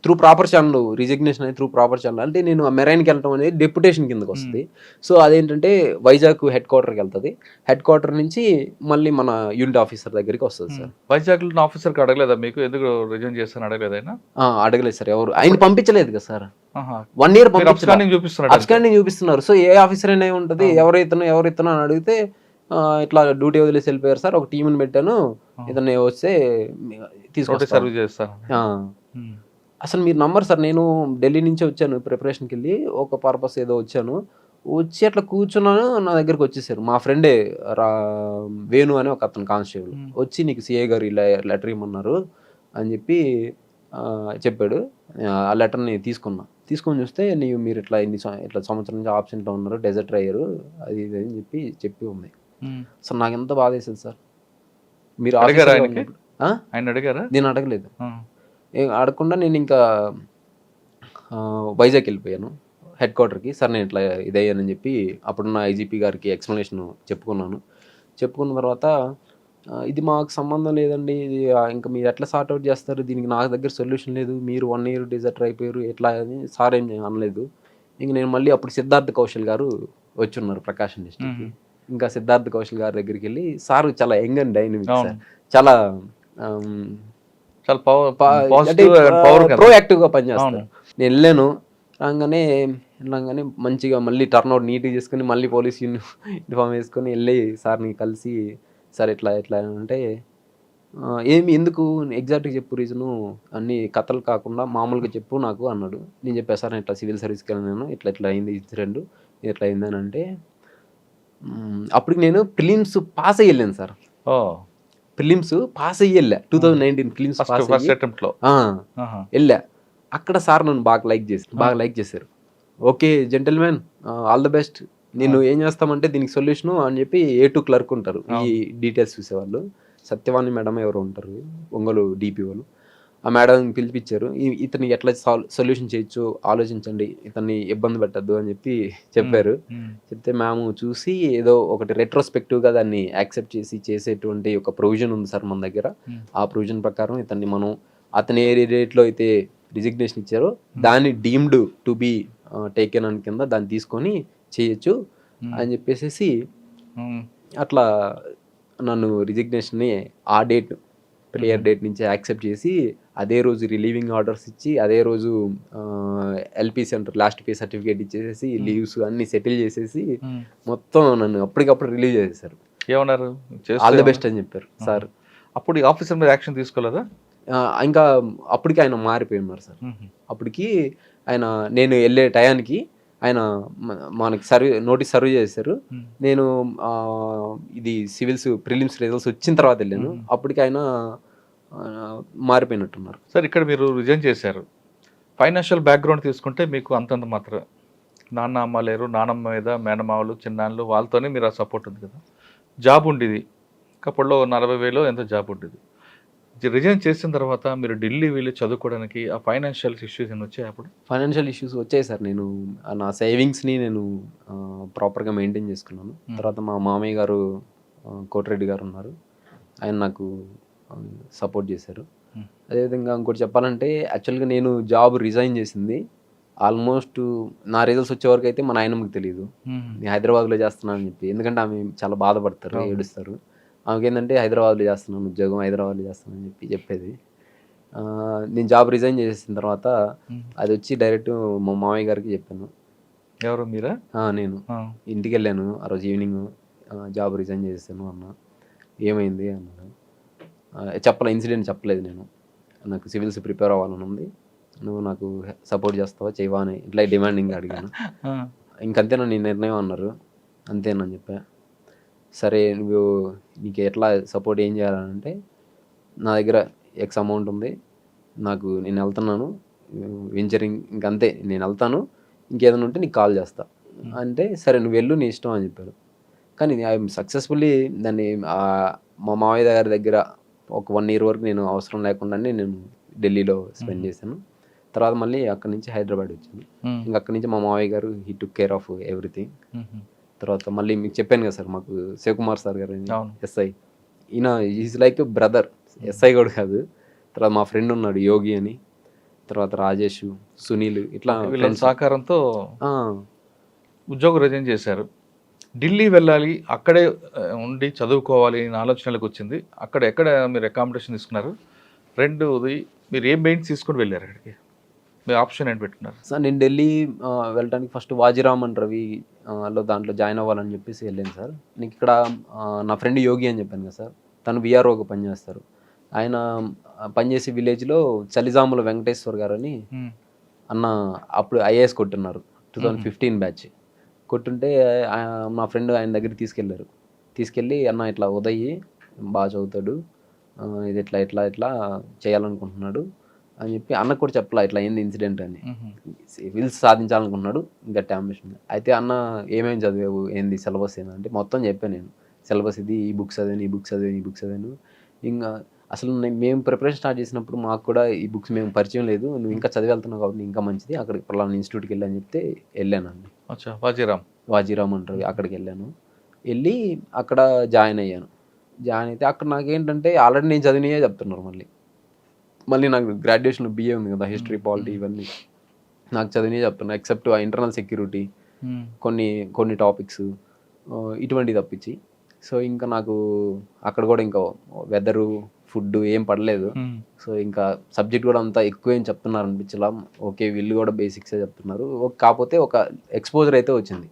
through proper channel resignation అనేది త్రూ ప్రాపర్ ఛానల్. అంటే నేను మెరైన్కి వెళ్ళటం అనేది డెప్యుటేషన్ కిందకి వస్తుంది. సో అదేంటంటే వైజాగ్ హెడ్ క్వార్టర్కి వెళ్తుంది, హెడ్ క్వార్టర్ నుంచి మళ్ళీ మన యూనిట్ ఆఫీసర్ దగ్గరికి వస్తుంది సార్. వైజాగ్లో ఆఫీసర్కి అడగలేదా మీకు, ఎందుకు రిజైన్ చేస్తాను అడగలేదు ఆయన? అడగలేదు సార్, ఎవరు ఆయన పంపించలేదు కదా సార్. 1 year అప్స్కాండింగ్ చూపిస్తున్నారు. సో ఏ ఆఫీసర్ అయినా ఉంటుంది, ఎవరైతేనో అని అడిగితే ఇట్లా డ్యూటీ వదిలేసి వెళ్ళిపోయారు సార్, ఒక టీంని పెట్టాను, ఇతను వస్తే సర్వీస్ చేస్తాను. అసలు మీరు నమ్మరు సార్, నేను ఢిల్లీ నుంచి వచ్చాను ప్రిపరేషన్కి వెళ్ళి, ఒక పర్పస్ ఏదో వచ్చి అట్లా కూర్చున్నాను, నా దగ్గరికి వచ్చేసారు మా ఫ్రెండే వేణు అని ఒక అతను కానిస్టేబుల్ వచ్చి, నీకు సిఐ గారు ఇలా లెటర్ ఇమ్మన్నారు అని చెప్పాడు. ఆ లెటర్ని తీసుకొని చూస్తే, మీరు ఇట్లా సంవత్సరం నుంచి ఆబ్సెంట్లో ఉన్నారు, డెజర్టర్ అయ్యారు, అది ఇది అని చెప్పి ఉంది. అసలు నాకు ఎంత బాధ వేసేది సార్. మీరు అడిగారా? నేను అడగలేదు, అడగకుండా నేను ఇంకా వైజాగ్ వెళ్ళిపోయాను హెడ్ క్వార్టర్కి. సార్ నేను ఇట్లా ఇదయ్యానని చెప్పి అప్పుడున్న IGP గారికి ఎక్స్ప్లెనేషన్ చెప్పుకున్నాను. చెప్పుకున్న తర్వాత ఇది మాకు సంబంధం లేదండి, ఇది ఇంకా మీరు ఎట్లా సార్ట్అవుట్ చేస్తారు, దీనికి నా దగ్గర సొల్యూషన్ లేదు, మీరు 1 ఇయర్ డిజర్టర్ అయిపోయారు ఎట్లా అని సార్ ఏం అనలేదు. ఇంక నేను మళ్ళీ అప్పుడు సిద్ధార్థ్ కౌశల్ గారు వచ్చున్నారు ప్రకాశం డిస్ట్రిక్ట్కి. ఇంకా సిద్ధార్థ్ కౌశల్ గారి దగ్గరికి వెళ్ళి, సార్ చాలా యంగ్ అండ్ డైనమిక్ సార్, చాలా చాలా ప్రోయాక్టివ్గా పనిచేస్తారు. నేను వెళ్ళాను, రాగానే మంచిగా మళ్ళీ టర్న్అవుట్ నీట్గా చేసుకుని మళ్ళీ పోలీస్ యూనిఫామ్ వేసుకొని వెళ్ళి సార్ని కలిసి, సార్ ఎట్లా అంటే ఏమి ఎందుకు ఎగ్జాక్ట్గా చెప్పు రీజను, అన్ని కథలు కాకుండా మామూలుగా చెప్పు నాకు అన్నాడు. నేను చెప్పాను సార్ ఇట్లా సివిల్ సర్వీస్కి వెళ్ళాను, ఇట్లా అయింది ఇన్సిడెంట్, ఇట్లా అయిందని అంటే అప్పటికి నేను ప్రిలిమ్స్ పాస్ అయ్యి వెళ్ళాను సార్. ప్రిలిమ్స్ పాస్ అయ్యి వెళ్ళా 2019 ప్రిలిమ్స్ పాస్ వెళ్ళా. అక్కడ సార్ నన్ను బాగా లైక్ చేశారు. Okay gentlemen, all the best, నేను ఏం చేస్తామంటే దీనికి సొల్యూషను అని చెప్పి A2 క్లర్క్ ఉంటారు, ఈ డీటెయిల్స్ చూసేవాళ్ళు, సత్యవాణి మేడం ఎవరు ఉంటారు ఒంగోలు DP వాళ్ళు, ఆ మేడం పిలిపించారు. ఇతన్ని ఎట్లా సొల్యూషన్ చేయొచ్చు ఆలోచించండి, ఇతన్ని ఇబ్బంది పెట్టద్దు అని చెప్పి చెప్పారు. చెప్తే మేము చూసి ఏదో ఒకటి రెట్రోస్పెక్టివ్గా దాన్ని యాక్సెప్ట్ చేసేటువంటి ఒక ప్రొవిజన్ ఉంది సార్ మన దగ్గర. ఆ ప్రొవిజన్ ప్రకారం ఇతన్ని మనం అతని ఏ డేట్లో అయితే రిజిగ్నేషన్ ఇచ్చారో దాన్ని డీమ్డ్ టు బీ టేకెన్ అని కింద దాన్ని తీసుకొని చేయొచ్చు అని చెప్పేసి అట్లా నన్ను రిజిగ్నేషన్ని ఆ డేట్ ప్రేయర్ డేట్ నుంచి యాక్సెప్ట్ చేసి అదే రోజు రిలీవింగ్ ఆర్డర్స్ ఇచ్చి అదే రోజు LP centre last pay certificate ఇచ్చేసి లీవ్స్ అన్ని సెటిల్ చేసేసి మొత్తం నన్ను అప్పటికప్పుడు రిలీవ్ చేసేసారు. ఏమన్నారు? ఆల్ ది బెస్ట్ అని చెప్పారు సార్. అప్పుడు ఆఫీసర్ మీద యాక్షన్ తీసుకోలేదా? ఇంకా అప్పటికి ఆయన మారిపోయి ఉన్నారు సార్. అప్పటికి ఆయన నేను వెళ్ళే టయానికి ఆయన మనకి నోటీస్ సర్వ్ చేశారు. నేను ఇది సివిల్స్ ప్రిలిమ్స్ రిజల్ట్స్ వచ్చిన తర్వాత వెళ్ళాను. అప్పటికి ఆయన మారిపోయినట్టున్నారు సార్. ఇక్కడ మీరు రిజైన్ చేశారు. ఫైనాన్షియల్ బ్యాక్గ్రౌండ్ తీసుకుంటే మీకు అంతంత మాత్రం నాన్న అమ్మ లేరు, నానమ్మ మీద మేనమావలు చిన్నాన్నలు వాళ్ళతోనే మీరు ఆ సపోర్ట్ ఉంది కదా. జాబ్ ఉండేది అప్పట్లో 40,000 ఎంతో జాబ్ ఉండేది. రిజైన్ చేసిన తర్వాత మీరు ఢిల్లీ వెళ్ళి చదువుకోవడానికి ఆ ఫైనాన్షియల్ ఇష్యూస్ ఏమైనా వచ్చాయి? అప్పుడు ఫైనాన్షియల్ ఇష్యూస్ వచ్చాయి సార్. నేను నా సేవింగ్స్ని నేను ప్రాపర్గా మెయింటైన్ చేసుకున్నాను. తర్వాత మా మామయ్య గారు కోటిరెడ్డి గారు ఉన్నారు, ఆయన నాకు సపోర్ట్ చేశారు. అదేవిధంగా ఇంకోటి చెప్పాలంటే యాక్చువల్గా నేను జాబ్ రిజైన్ చేసింది ఆల్మోస్ట్ నా రిజల్ట్స్ వచ్చే వరకు అయితే మా నాయనమ్మకి తెలియదు నేను హైదరాబాద్లో చేస్తున్నాను అని చెప్పి. ఎందుకంటే ఆమె చాలా బాధపడతారు, ఏడుస్తారు. ఆమెకి ఏంటంటే హైదరాబాద్లో చేస్తున్నాను ఉద్యోగం, హైదరాబాద్లో చేస్తున్నాను అని చెప్పేది. నేను జాబ్ రిజైన్ చేసిన తర్వాత అది వచ్చి డైరెక్ట్ మా మామయ్య గారికి చెప్పాను. ఎవరు మీరా? నేను ఇంటికి వెళ్ళాను ఆ రోజు ఈవినింగ్, జాబ్ రిజైన్ చేశాను అన్న. ఏమైంది అన్నాడు. ఇన్సిడెంట్ చెప్పలేదు. నేను నాకు సివిల్స్ ప్రిపేర్ అవ్వాలని ఉంది, నువ్వు నాకు సపోర్ట్ చేస్తావా చేయవా అని ఇట్లా డిమాండింగ్ అడిగాను. ఇంకంతేనా నీ నిర్ణయం అన్నారు. అంతేనని చెప్పా. సరే నువ్వు నీకు ఎట్లా సపోర్ట్ ఏం చేయాలంటే నా దగ్గర ఎక్స్ అమౌంట్ ఉంది, నేను వెళ్తున్నాను వెంచరింగ్, ఇంకంతే నేను వెళ్తాను, ఇంకేదైనా ఉంటే నీకు కాల్ చేస్తా అంటే సరే నువ్వు వెళ్ళు నీ ఇష్టం అని చెప్పారు. కానీ సక్సెస్ఫుల్లీ దాన్ని మా మావయ్య గారి దగ్గర ఒక 1 year వరకు నేను అవసరం లేకుండానే నేను ఢిల్లీలో స్పెండ్ చేశాను. తర్వాత మళ్ళీ అక్కడి నుంచి హైదరాబాద్ వచ్చాను. ఇంకా అక్కడి నుంచి మా మావయ్య గారు he took care of everything. తర్వాత మళ్ళీ మీకు చెప్పాను కదా సార్, మాకు శివకుమార్ సార్ గారు SI, ఈయన ఈజ్ లైక్ బ్రదర్, SI కూడా కాదు. తర్వాత మా ఫ్రెండ్ ఉన్నాడు యోగి అని, తర్వాత రాజేష్, సునీల్, ఇట్లా వీళ్ళ సహకారంతో ఉద్యోగం రిజైన్ చేశారు. ఢిల్లీ వెళ్ళాలి, అక్కడే ఉండి చదువుకోవాలి అనే ఆలోచనలకు వచ్చింది. ఎక్కడ మీరు అకామిడేషన్ తీసుకున్నారు? రెండోది మీరు ఏం మెయిన్స్ తీసుకొని వెళ్ళారు అక్కడికి? మీ ఆప్షన్ ఏంటి పెట్టుకున్నారు? సార్ నేను ఢిల్లీ వెళ్ళడానికి ఫస్ట్ వాజీరామన్ రవి దాంట్లో జాయిన్ అవ్వాలని చెప్పేసి వెళ్ళాను సార్. నీకు ఇక్కడ నా ఫ్రెండ్ యోగి అని చెప్పాను కదా సార్, తను VROగా పనిచేస్తారు. ఆయన పనిచేసే విలేజ్లో చలిజాముల వెంకటేశ్వర్ గారు అని అన్న అప్పుడు IAS కొట్టున్నారు, 2015 బ్యాచ్ కొట్టుంటే మా ఫ్రెండ్ ఆయన దగ్గరికి తీసుకెళ్ళి అన్న ఇట్లా ఉదయ్ బాగా చదువుతాడు, ఇది ఇట్లా చేయాలనుకుంటున్నాడు అని చెప్పి అన్నకు కూడా చెప్పలా ఇట్లా ఏంది ఇన్సిడెంట్ అని. సివిల్స్ సాధించాలనుకుంటున్నాడు, ఇంకా అంబిషన్. అయితే అన్న ఏమేమి చదివావు, ఏంది సిలబస్ ఏంటంటే మొత్తం చెప్పాను నేను. సిలబస్ ఇది, ఈ బుక్స్ చదివాను. ఇంకా అసలు మేము ప్రిపరేషన్ స్టార్ట్ చేసినప్పుడు మాకు కూడా ఈ బుక్స్ మేము పరిచయం లేదు, నువ్వు ఇంకా చదివి వెళ్తున్నావు కాబట్టి ఇంకా మంచిది, అక్కడికి పలానా ఇన్స్టిట్యూట్కి వెళ్ళని చెప్తే వెళ్ళానండి. వాజీరామ్ అంటారు, అక్కడికి వెళ్ళాను. వెళ్ళి అక్కడ జాయిన్ అయ్యాను. జాయిన్ అయితే అక్కడ నాకేంటంటే ఆల్రెడీ నేను చదివినయే చెప్తున్నారు మళ్ళీ నాకు గ్రాడ్యుయేషన్లో BA ఉంది కదా, హిస్టరీ పాలిటీ ఇవన్నీ నాకు చదివినయే చెప్తున్నారు. ఎక్సెప్ట్ ఆ ఇంటర్నల్ సెక్యూరిటీ కొన్ని టాపిక్స్ ఇటువంటివి తప్పించి. సో ఇంకా నాకు అక్కడ కూడా ఇంకా వెదరు ఫుడ్ ఏం పడలేదు. సో ఇంకా సబ్జెక్ట్ కూడా అంతా ఎక్కువ ఏం చెప్తున్నారు అనిపించలా. ఓకే వీళ్ళు కూడా బేసిక్సే చెప్తున్నారు. కాకపోతే ఒక ఎక్స్పోజర్ అయితే వచ్చింది.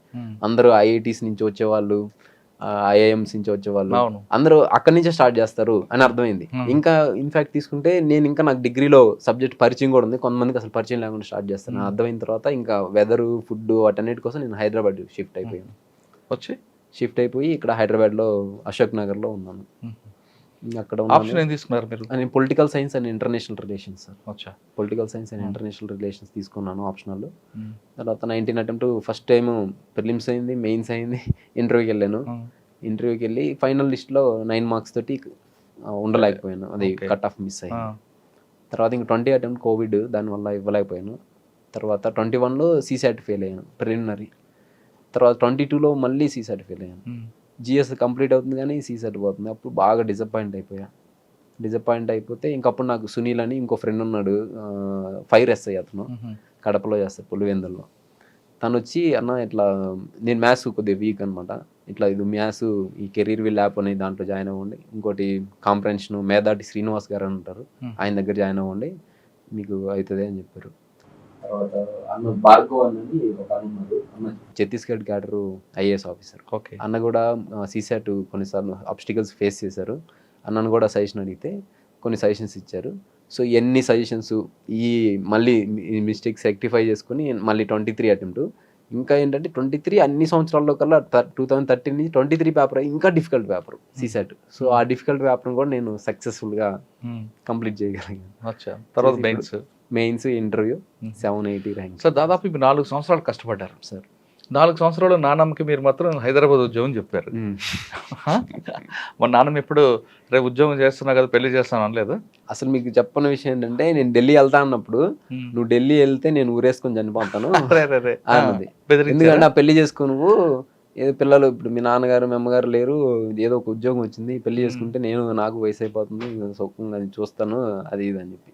అందరూ IITs నుంచి వచ్చేవాళ్ళు, IIMs నుంచి వచ్చేవాళ్ళు అందరూ అక్కడి నుంచే స్టార్ట్ చేస్తారు అని అర్థమైంది. ఇంకా ఇన్ఫాక్ట్ తీసుకుంటే నేను ఇంకా నాకు డిగ్రీలో సబ్జెక్ట్ పరిచయం కూడా ఉంది. కొంతమందికి అసలు పరిచయం లేకుండా స్టార్ట్ చేస్తాను. అర్థమైన తర్వాత ఇంకా వెదరు ఫుడ్ వాటన్నిటి కోసం నేను హైదరాబాద్ షిఫ్ట్ అయిపోయి ఇక్కడ హైదరాబాద్లో అశోక్ నగర్లో ఉన్నాను. అక్కడ ఆప్షన్ ఏం తీసుకున్నారు మీరు? నేను political science and international relations sir. Political science and international relations తీసుకున్నాను ఆప్షనల్. తర్వాత 19 అటెంప్ట్ ఫస్ట్ టైం ప్రిలిమ్స్ అయింది, మెయిన్స్ అయింది, ఇంటర్వ్యూకి వెళ్ళాను. ఇంటర్వ్యూకి వెళ్ళి ఫైనల్ లిస్ట్లో 9 మార్క్స్ తోటి ఉండలేకపోయాను, అది కట్ ఆఫ్ మిస్ అయ్యింది. తర్వాత ఇంక 20 అటెంప్ట్ కోవిడ్, దానివల్ల ఇవ్వలేకపోయాను. తర్వాత 21లో CSAT ఫెయిల్ అయ్యాను ప్రిలిమినరీ. తర్వాత 22లో మళ్ళీ CSAT ఫెయిల్ అయ్యాను. GS కంప్లీట్ అవుతుంది కానీ CSAT పోతుంది. అప్పుడు బాగా డిసప్పాయింట్ అయిపోతే ఇంకప్పుడు నాకు సునీల్ అని ఇంకో ఫ్రెండ్ ఉన్నాడు, ఫైర్ SI అతను, కడపలో చేస్తాడు పులివెందుల్లో. తను వచ్చి అన్న ఇట్లా నేను మ్యాథ్స్ కొద్దిగా వీక్ అనమాట, ఇట్లా ఇది మ్యాథ్స్ ఈ కెరీర్ విల్ యాప్ అనే దాంట్లో జాయిన్ అవ్వండి, ఇంకోటి కాంప్రహెన్షన్ మేధాటి శ్రీనివాస్ గారు అని ఉంటారు, ఆయన దగ్గర జాయిన్ అవ్వండి మీకు అవుతుంది అని చెప్పారు. తర్వాత అన్న భార్గవ్ అన్నది ఒక అన్న ఉన్నారు, అన్న ఛత్తీస్గఢ్ క్యాడర్ IAS ఆఫీసర్. అన్న కూడా CSAT కొన్నిసార్లు ఆబ్స్టికల్స్ ఫేస్ చేశారు. అన్నను కూడా సజెషన్ అడిగితే కొన్ని సజెషన్స్ ఇచ్చారు. సో ఎన్ని సజెషన్స్ ఈ మళ్ళీ ఈ మిస్టేక్స్ రెక్టిఫై చేసుకుని మళ్ళీ 23 అటెంప్ట్. ఇంకా ఏంటంటే 23 అన్ని సంవత్సరాల్లో కల్లా 2013 నుంచి 23 పేపర్ ఇంకా డిఫికల్ట్ పేపర్ CSAT. సో ఆ డిఫికల్ట్ పేపర్ని కూడా నేను సక్సెస్ఫుల్గా కంప్లీట్ చేయగలిగాను. తర్వాత మెయిన్స్ ఇంటర్వ్యూ 780 ర్యాంక్. సార్ దాదాపు ఇప్పుడు 4 సంవత్సరాలు కష్టపడ్డారు సార్. 4 సంవత్సరాలు నాన్నమ్మకి మీరు మాత్రం హైదరాబాద్ ఉద్యోగం చెప్పారు. మా నాన్నమ్మ ఎప్పుడు రేపు ఉద్యోగం చేస్తున్నా కదా పెళ్లి చేస్తాను అనలేదు? అసలు మీకు చెప్పని విషయం ఏంటంటే నేను ఢిల్లీ వెళ్తా అన్నప్పుడు నువ్వు ఢిల్లీ వెళ్తే నేను ఊరేసుకొని చనిపోతాను అన్నది. ఎందుకంటే ఆ పెళ్లి చేసుకో నువ్వు, ఏదో పిల్లలు ఇప్పుడు మీ నాన్నగారు మీ అమ్మగారు లేరు, ఏదో ఒక ఉద్యోగం వచ్చింది, పెళ్లి చేసుకుంటే నాకు వయసు అయిపోతుంది, సుఖంగా చూస్తాను అది ఇది అని చెప్పి.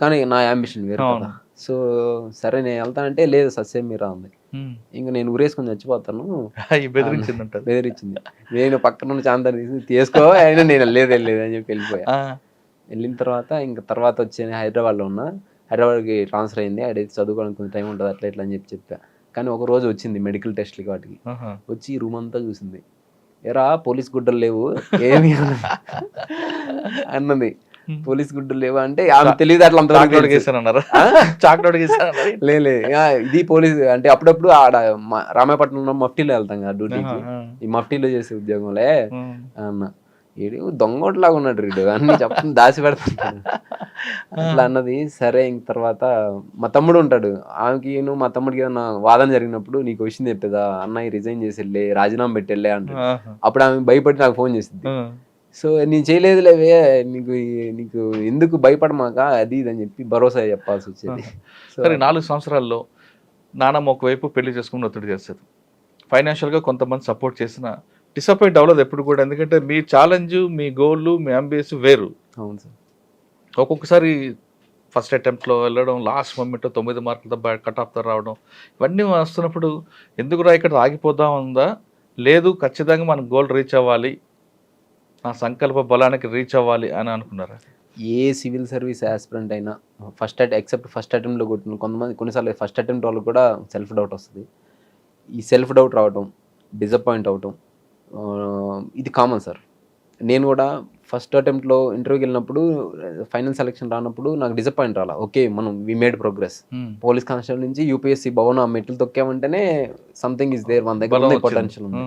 కానీ నా యాంబిషన్ వేరు కదా. సో సరే నేను వెళ్తానంటే లేదు సస్యం మీరా ఉంది, ఇంకా నేను ఊరేసుకొని చచ్చిపోతాను బెదిరించింది. నేను పక్కన చాందాన్ని తీసుకో అయినా నేను వెళ్ళలేదు అని చెప్పి వెళ్ళిపోయా. వెళ్ళిన తర్వాత ఇంకా తర్వాత వచ్చి హైదరాబాద్లో ఉన్నా, హైదరాబాద్కి ట్రాన్స్ఫర్ అయింది. అడైతే చదువుకోవడానికి కొంచెం టైం ఉంటుంది అట్లా ఇట్లా అని చెప్పా. కానీ ఒక రోజు వచ్చింది మెడికల్ టెస్ట్లకి వాటికి, వచ్చి రూమ్ అంతా చూసింది, ఎరా పోలీస్ గుడ్డలు లేవు ఏమి అన్నది. పోలీస్ గుడ్డలు లేవా అంటే ఆమె తెలియదు అట్లా లే ఇది పోలీస్ అంటే అప్పుడప్పుడు ఆడ రామాయపట్నంలో మఫ్టీలో వెళ్తాం కదా డ్యూటీకి, ఈ మఫ్టీలో చేసే ఉద్యోగంలే అన్న. ఏడు దొంగోట్లాగా ఉన్నాడు రీడు అన్ని చెప్పని దాచి పెడతాడు అట్లా అన్నది. సరే ఇంక తర్వాత మా తమ్ముడు ఉంటాడు, ఆమెకి మా తమ్ముడికి ఏదన్నా వాదన జరిగినప్పుడు నీకు వచ్చింది చెప్పేదా అన్నయ్య రిజైన్ చేసి వెళ్ళే రాజీనామా పెట్టి వెళ్ళే అంటాడు. అప్పుడు ఆమె భయపడి నాకు ఫోన్ చేసింది. సో నేను చేయలేదులేవే, నీకు ఎందుకు భయపడమాక అది ఇది అని చెప్పి భరోసా చెప్పాల్సి వచ్చేది. సరే 4 సంవత్సరాల్లో నాన్నమ్మ ఒకవైపు పెళ్లి చేసుకుని ఒత్తిడి చేస్తారు, ఫైనాన్షియల్గా కొంతమంది సపోర్ట్ చేసిన డిసప్పాయింట్ అవ్వలేదు ఎప్పుడు కూడా, ఎందుకంటే మీ ఛాలెంజ్ మీ గోల్ మీ అంబిషన్ వేరు. అవును సార్. ఒక్కొక్కసారి ఫస్ట్ అటెంప్ట్లో వెళ్ళడం, లాస్ట్ మూమెంట్లో 9 మార్కులతో కట్ ఆఫ్తో రావడం, ఇవన్నీ వస్తున్నప్పుడు ఎందుకురా ఇక్కడ ఆగిపోదా ఉందా, లేదు ఖచ్చితంగా మన గోల్ రీచ్ అవ్వాలి, నా సంకల్ప బలానికి రీచ్ అవ్వాలి అని అనుకున్నారా? ఏ సివిల్ సర్వీస్ యాస్పిరెంట్ అయినా ఎక్సెప్ట్ ఫస్ట్ అటెంప్ట్లో కొట్టిన కొంతమంది కొన్నిసార్లు ఫస్ట్ అటెంప్ట్ వాళ్ళకి కూడా సెల్ఫ్ డౌట్ వస్తుంది. ఈ సెల్ఫ్ డౌట్ రావటం, డిసప్పాయింట్ అవటం ఇది కామన్ సార్. నేను కూడా ఫస్ట్ అటెంప్ట్లో ఇంటర్వ్యూకి వెళ్ళినప్పుడు ఫైనల్ సెలెక్షన్ రానప్పుడు నాకు డిసప్పాయింట్ రాలా. ఓకే మనం we made progress, police constable నుంచి UPSC భవన్ ఆ మెట్లు తొక్కామంటేనే సంథింగ్ ఇస్ దేర్, మన దగ్గర పొటెన్షియల్ ఉంది.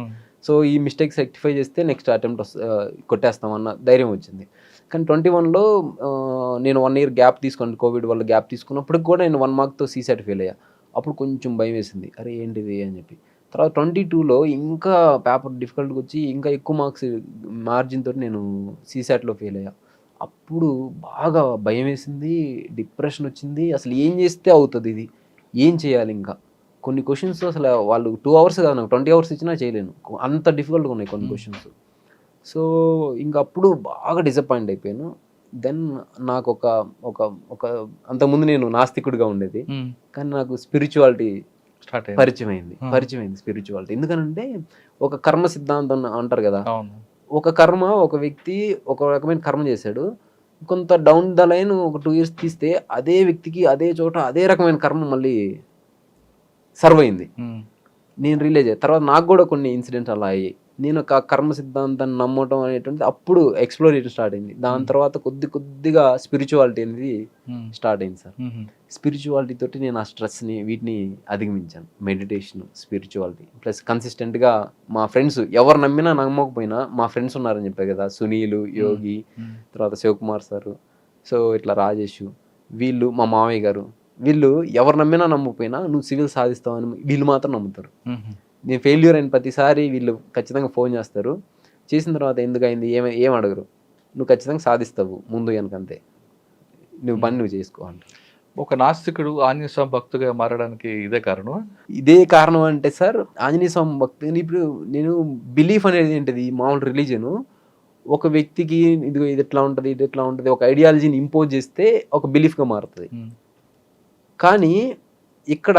సో ఈ మిస్టేక్స్ రెక్టిఫై చేస్తే నెక్స్ట్ అటెంప్ట్ కొట్టేస్తామన్న ధైర్యం వచ్చింది. కానీ 21లో నేను 1 year గ్యాప్ తీసుకుని కోవిడ్ వల్ల గ్యాప్ తీసుకున్నప్పుడు కూడా నేను 1 markతో CSAT ఫెయిల్ అయ్యా. అప్పుడు కొంచెం భయం వేసింది, అరే ఏంటిది అని చెప్పి. తర్వాత 22లో ఇంకా పేపర్ డిఫికల్ట్గా వచ్చి ఇంకా ఎక్కువ మార్క్స్ మార్జిన్ తోటి నేను CSATలో ఫెయిల్ అయ్యా. అప్పుడు బాగా భయం వేసింది, డిప్రెషన్ వచ్చింది, అసలు ఏం చేస్తే అవుతుంది ఇది, ఏం చేయాలి ఇంకా కొన్ని క్వశ్చన్స్ అసలు వాళ్ళు 2 అవర్స్ కాదు, నాకు 20 అవర్స్ ఇచ్చినా చేయలేను, అంత డిఫికల్ట్గా ఉన్నాయి కొన్ని క్వశ్చన్స్. సో ఇంకప్పుడు బాగా డిసప్పాయింట్ అయిపోయాను. దెన్ నాకు ఒక ఒక ఒక అంతకుముందు నేను నాస్తికుడిగా ఉండేది, కానీ నాకు స్పిరిచువాలిటీ పరిచయం అయింది స్పిరిచువాలిటీ. ఎందుకనంటే ఒక కర్మ సిద్ధాంతం అంటారు కదా, ఒక కర్మ, ఒక వ్యక్తి ఒక రకమైన కర్మ చేశాడు, కొంత డౌన్ ద లైన్ ఒక 2 years తీస్తే అదే వ్యక్తికి అదే చోట అదే రకమైన కర్మ మళ్ళీ సర్వ్ అయింది. నేను రిలీజ్ అయ్యాను తర్వాత నాకు కూడా కొన్ని ఇన్సిడెంట్స్ అలా అయ్యాయి. నేను ఒక కర్మ సిద్ధాంతాన్ని నమ్మటం అనేటువంటిది అప్పుడు ఎక్స్ప్లోరేషన్ స్టార్ట్ అయింది. దాని తర్వాత కొద్దిగా స్పిరిచువాలిటీ అనేది స్టార్ట్ అయింది సార్. స్పిరిచువాలిటీ తోటి నేను ఆ స్ట్రెస్ని వీటిని అధిగమించాను. మెడిటేషన్, స్పిరిచువాలిటీ ప్లస్ కన్సిస్టెంట్గా మా ఫ్రెండ్స్ ఎవరు నమ్మినా నమ్మకపోయినా మా ఫ్రెండ్స్ ఉన్నారని చెప్పారు కదా, సునీలు, యోగి, తర్వాత శివకుమార్ సారు, సో ఇట్లా రాజేష్, వీళ్ళు మా మావయ్య గారు, వీళ్ళు ఎవరు నమ్మినా నమ్మకపోయినా నువ్వు సివిల్ సాధిస్తావని వీళ్ళు మాత్రం నమ్ముతారు. నేను ఫెయిల్యూర్ అయిన ప్రతిసారి వీళ్ళు ఖచ్చితంగా ఫోన్ చేస్తారు. చేసిన తర్వాత ఎందుకు అయింది ఏం అడగరు, నువ్వు ఖచ్చితంగా సాధిస్తావు ముందు వెనకంతే, నువ్వు పని నువ్వు చేసుకో అంట. ఒక నాస్తికుడు ఆంజనేయ స్వామి భక్తుగా మారడానికి ఇదే కారణం? ఇదే కారణం అంటే సార్, ఆంజనేయ స్వామి భక్తి ఇప్పుడు నేను బిలీఫ్ అనేది ఏంటిది, మామూలు రిలీజను ఒక వ్యక్తికి ఇది ఎట్లా ఉంటుంది ఇది ఎట్లా ఉంటుంది ఒక ఐడియాలజీని ఇంపోజ్ చేస్తే ఒక బిలీఫ్గా మారుతుంది. కానీ ఇక్కడ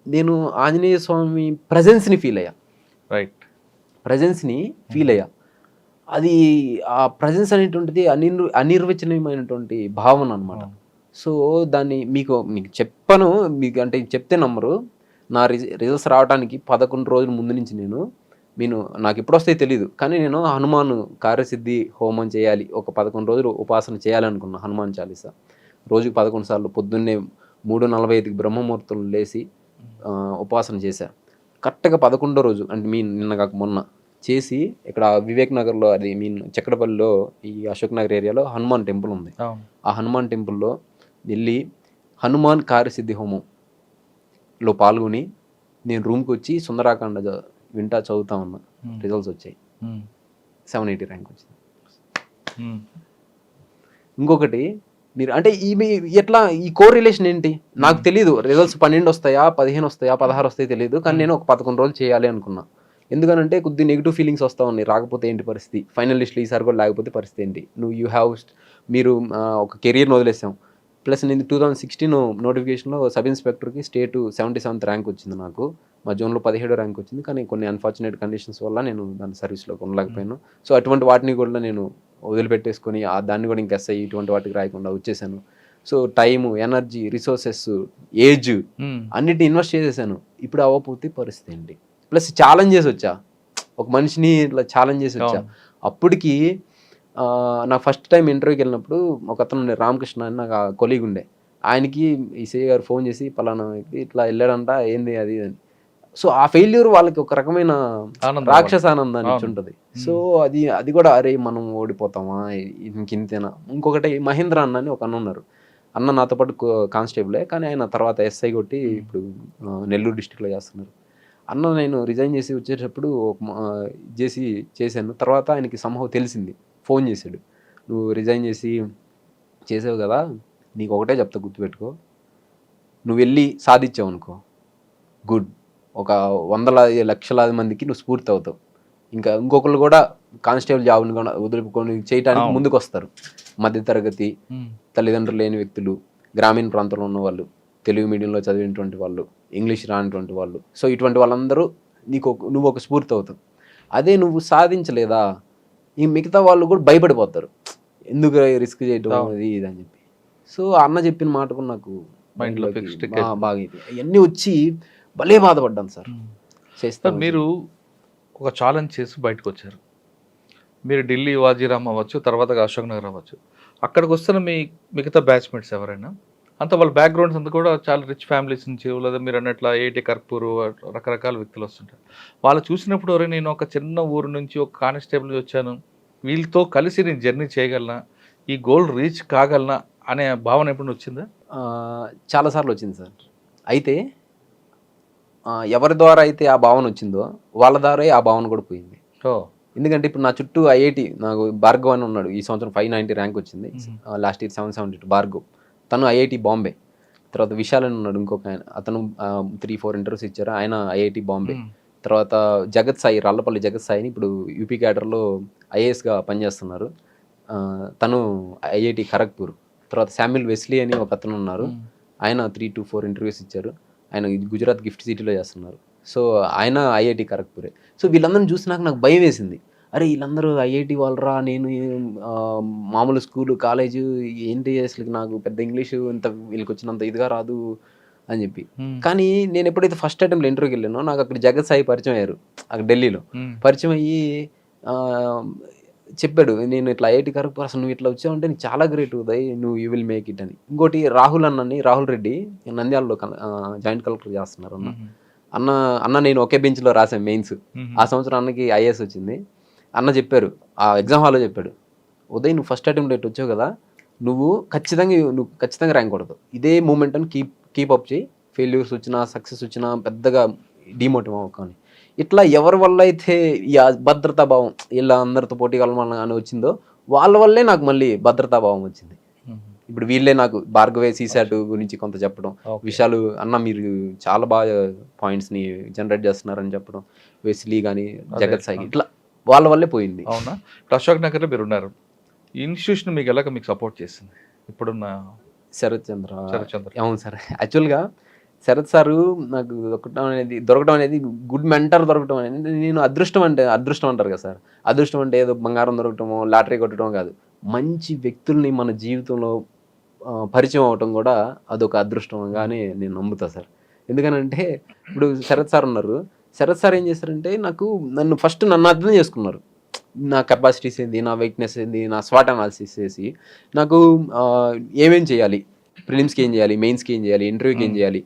నేను ఆంజనేయ స్వామి ప్రజెన్స్ని ఫీల్ అయ్యా. రైట్, ప్రజెన్స్ని ఫీల్ అయ్యా. అది ఆ ప్రజెన్స్ అనేటువంటిది అనిర్వచనీయమైనటువంటి భావన అనమాట. సో దాన్ని మీకు చెప్పను, మీకు అంటే చెప్తే నమ్మరు. నా రిజల్ట్స్ రావడానికి 11 రోజుల ముందు నుంచి నేను నాకు ఎప్పుడు వస్తాయో తెలియదు, కానీ నేను హనుమాన్ కార్యసిద్ధి హోమం చేయాలి, ఒక 11 రోజులు ఉపాసన చేయాలనుకున్నా. హనుమాన్ చాలీసా రోజుకి 11 సార్లు పొద్దున్నే 3:45కి బ్రహ్మముహూర్తం లేచి ఉపాసన చేశా. కరెక్ట్గా 11వ రోజు అంటే నిన్న కాక మొన్న చేసి ఇక్కడ వివేక్ నగర్లో, అది చక్రపల్లిలో, ఈ అశోక్ నగర్ ఏరియాలో హనుమాన్ టెంపుల్ ఉంది. ఆ హనుమాన్ టెంపుల్లో వెళ్ళి హనుమాన్ కార్యసిద్ధి హోమంలో పాల్గొని నేను రూమ్కి వచ్చి సుందరాకాండ వింటా చదువుతా ఉన్నా. రిజల్ట్స్ వచ్చాయి, 780 ర్యాంక్ వచ్చింది. ఇంకొకటి మీరు అంటే ఎట్లా ఈ కోరిలేషన్ ఏంటి నాకు తెలియదు. రిజల్ట్స్ 12 వస్తాయా 15 వస్తాయా 16 వస్తాయో తెలియదు, కానీ నేను ఒక 11 రోజులు చేయాలి అనుకున్నా. ఎందుకనంటే కొద్ది నెగిటివ్ ఫీలింగ్స్ వస్తూ ఉన్నాయి, రాకపోతే ఏంటి పరిస్థితి, ఫైనల్ లిస్ట్లో ఈసారి కూడా లేకపోతే పరిస్థితి ఏంటి, మీరు ఒక కెరీర్ని వదిలేసాం. ప్లస్ నేను 2016 నోటిఫికేషన్లో సబ్ ఇన్స్పెక్టర్కి స్టేట్ 77th ర్యాంక్ వచ్చింది నాకు. మా జోన్లో 17వ ర్యాంక్ వచ్చింది, కానీ కొన్ని అన్ఫార్చునేట్ కండిషన్స్ వల్ల నేను దాని సర్వీస్లోకి ఉండలేకపోయాను. సో అటువంటి వాటిని కూడా నేను వదిలిపెట్టేసుకొని దాన్ని కూడా ఇంకా ఎస్ఐ ఇటువంటి వాటికి రాయకుండా వచ్చేసాను. So time, energy, resources, age అన్నిటిని ఇన్వెస్ట్ చేసేసాను. ఇప్పుడు అవ్వకపోతే పరిస్థితి ఏంటి, ప్లస్ ఛాలెంజ్ చేసి వచ్చా, ఒక మనిషిని ఇట్లా ఛాలెంజ్ చేసి వచ్చా. అప్పటికి నా ఫస్ట్ టైం ఇంటర్వ్యూకి వెళ్ళినప్పుడు ఒక అతను రామకృష్ణ అని నాకు కొలీగ్ ఉండే, ఆయనకి ఈసీ గారు ఫోన్ చేసి పలానా ఇట్లా వెళ్ళాడంట ఏంది అది అని. సో ఆ ఫెయిల్యూర్ వాళ్ళకి ఒక రకమైన రాక్షస ఆనందాన్ని ఇచ్చి ఉంటుంది. సో అది కూడా అరే మనం ఓడిపోతామా ఇంకింతేనా. ఇంకొకటి మహేంద్ర అన్న అని ఒక అన్న ఉన్నారు, అన్న నాతో పాటు కానిస్టేబులే, కానీ ఆయన తర్వాత ఎస్ఐ కొట్టి ఇప్పుడు నెల్లూరు డిస్టిక్లో చేస్తున్నారు. అన్న నేను రిజైన్ చేసి వచ్చేటప్పుడు చేశాను. తర్వాత ఆయనకి సంభవం తెలిసింది, ఫోన్ చేశాడు, నువ్వు రిజైన్ చేసావు కదా, నీకు ఒకటే చెప్తా గుర్తుపెట్టుకో, నువ్వు వెళ్ళి సాధించావు అనుకో గుడ్, ఒక 100 లక్షలాది మందికి నువ్వు స్ఫూర్తి అవుతావు. ఇంకొకళ్ళు కూడా కానిస్టేబుల్ జాబ్ని కూడా వదులుకొని చేయడానికి ముందుకు వస్తారు. మధ్యతరగతి తల్లిదండ్రులు లేని వ్యక్తులు, గ్రామీణ ప్రాంతంలో ఉన్న వాళ్ళు, తెలుగు మీడియంలో చదివినటువంటి వాళ్ళు, ఇంగ్లీష్ రానటువంటి వాళ్ళు, సో ఇటువంటి వాళ్ళందరూ నువ్వు ఒక స్ఫూర్తి అవుతావు. అదే నువ్వు సాధించలేదా ఈ మిగతా వాళ్ళు కూడా భయపడిపోతారు, ఎందుకు రిస్క్ చేయటం అది ఇది అని చెప్పి. సో అన్న చెప్పిన మాట కూడా నాకు బాగా అవన్నీ వచ్చి భలే బాధపడ్డాను సార్. చేస్తాను. మీరు ఒక ఛాలెంజ్ చేసి బయటకు వచ్చారు, మీరు ఢిల్లీ వాజీరామ్ అవ్వచ్చు, తర్వాత అశోక్ నగర్ అవ్వచ్చు, అక్కడికి వస్తున్న మిగతా బ్యాచ్మేట్స్ ఎవరైనా అంత వాళ్ళ బ్యాక్గ్రౌండ్స్ అంతా కూడా చాలా రిచ్ ఫ్యామిలీస్ నుంచి, లేదా మీరు అన్నట్ల ఏటి కర్పూరు రకరకాల వ్యక్తులు వస్తుంటారు. వాళ్ళు చూసినప్పుడు ఎవరైనా నేను ఒక చిన్న ఊరు నుంచి ఒక కానిస్టేబుల్ వచ్చాను, వీళ్ళతో కలిసి నేను జర్నీ చేయగలనా, ఈ గోల్ రీచ్ కాగలనా అనే భావన ఎప్పుడు వచ్చిందా? చాలాసార్లు వచ్చింది సార్. అయితే ఎవరి ద్వారా అయితే ఆ భావన వచ్చిందో వాళ్ళ ద్వారా ఆ భావన కూడా పోయింది. ఎందుకంటే ఇప్పుడు నా చుట్టూ ఐఐటి, నాకు భార్గవ్ అని ఉన్నాడు, ఈ సంవత్సరం 590 ర్యాంక్ వచ్చింది, లాస్ట్ ఇయర్ 772 భార్గవ్. తను ఐఐటి బాంబే, తర్వాత విశాల్ అని ఉన్నాడు ఇంకొక ఆయన, అతను 3-4 ఇంటర్వ్యూస్ ఇచ్చారు, ఆయన ఐఐటి బాంబే. తర్వాత జగత్ సాయి, రాళ్లపల్లి జగత్ సాయిని ఇప్పుడు యూపీ క్యాడర్లో ఐఏఎస్గా పనిచేస్తున్నారు, తను ఐఐటి ఖరగ్పూర్. తర్వాత శామ్యుల్ వెస్లీ అని ఒక అతను ఉన్నారు, ఆయన 3-4 ఇంటర్వ్యూస్ ఇచ్చారు, ఆయన గుజరాత్ గిఫ్ట్ సిటీలో చేస్తున్నారు. సో ఆయన ఐఐటి ఖరగ్పూరే. సో వీళ్ళందరిని చూసి నాకు భయం వేసింది, అరే వీళ్ళందరూ ఐఐటి వాళ్ళరా, నేను మామూలు స్కూలు కాలేజు ఏంటి అసలు, నాకు పెద్ద ఇంగ్లీషు ఇంత వీళ్ళకి వచ్చినంత ఇదిగా రాదు అని చెప్పి. కానీ నేను ఎప్పుడైతే ఫస్ట్ అటెంప్ట్లో ఇంటర్వ్యూకి వెళ్ళానో నాకు అక్కడ జగత్ సాయి పరిచయం అయ్యారు, అక్కడ ఢిల్లీలో పరిచయం అయ్యి చెప్పాడు, నేను ఇట్లా ఐఐటి ఖరగ్పూర్, అసలు నువ్వు ఇట్లా వచ్చావంటే నీకు చాలా గ్రేట్ ఉదయ్, నువ్వు యూ విల్ మేక్ ఇట్ అని. ఇంకోటి రాహుల్ రాహుల్ రెడ్డి నంద్యాలలో జాయింట్ కలెక్టర్ చేస్తున్నారు అన్న నేను ఒకే బెంచ్లో రాశాను మెయిన్స్, ఆ సంవత్సరం అన్నకి ఐఏఎస్ వచ్చింది. అన్న చెప్పారు, ఆ ఎగ్జామ్ హాల్లో చెప్పాడు, ఉదయ్ నువ్వు ఫస్ట్ అటెంప్ట్ డేట్ వచ్చావు కదా, నువ్వు ఖచ్చితంగా ర్యాంక్ కొడతావు, ఇదే మూమెంట్ అని కీప్ అప్ చేయి, ఫెయిల్యూర్స్ వచ్చినా సక్సెస్ వచ్చినా పెద్దగా డిమోటివ్ అవ్వకని. ఇట్లా ఎవరి వల్ల అయితే ఈ భద్రతా భావం ఇలా అందరితో పోటీ కలవాలని అని వచ్చిందో వాళ్ళ వల్లే నాకు మళ్ళీ భద్రతా భావం వచ్చింది. ఇప్పుడు వీళ్ళే నాకు భార్గవే సీసాట్ గురించి కొంత చెప్పడం, విషయాలు అన్న మీరు చాలా బాగా పాయింట్స్ని జనరేట్ చేస్తున్నారని చెప్పడం, వెస్లీ కానీ జగత్ సాయి ఇట్లా వాళ్ళ వల్లే పోయింది. అవునా? అశోక్ నగర్ మీరు ఉన్నారు, ఈ ఇన్స్టిట్యూషన్ మీకు ఎలాగ మీకు సపోర్ట్ చేసింది ఇప్పుడున్న? శరత్ చంద్ర. అవును సార్, యాక్చువల్గా శరత్ సారు నాకు దొరకడం అనేది గుడ్ మెంటర్ దొరకడం అనేది, నేను అదృష్టం అంటారు కదా సార్, అదృష్టం అంటే ఏదో బంగారం దొరకటమో లాటరీ కొట్టడం కాదు, మంచి వ్యక్తుల్ని మన జీవితంలో పరిచయం అవటం కూడా అదొక అదృష్టంగానే నేను నమ్ముతా సార్. ఎందుకనంటే ఇప్పుడు శరత్ సార్ ఉన్నారు, శరత్ సార్ ఏం చేస్తారంటే నన్ను అర్థం చేసుకున్నారు, నా కెపాసిటీస్ ఏంది, నా వీక్నెస్ ఏంది, నా స్వాట్ అనాలిసిస్ చేసి నాకు ఏమేం చేయాలి, ప్రిలిమ్స్కి ఏం చేయాలి, మెయిన్స్కి ఏం చేయాలి, ఇంటర్వ్యూకి ఏం చేయాలి,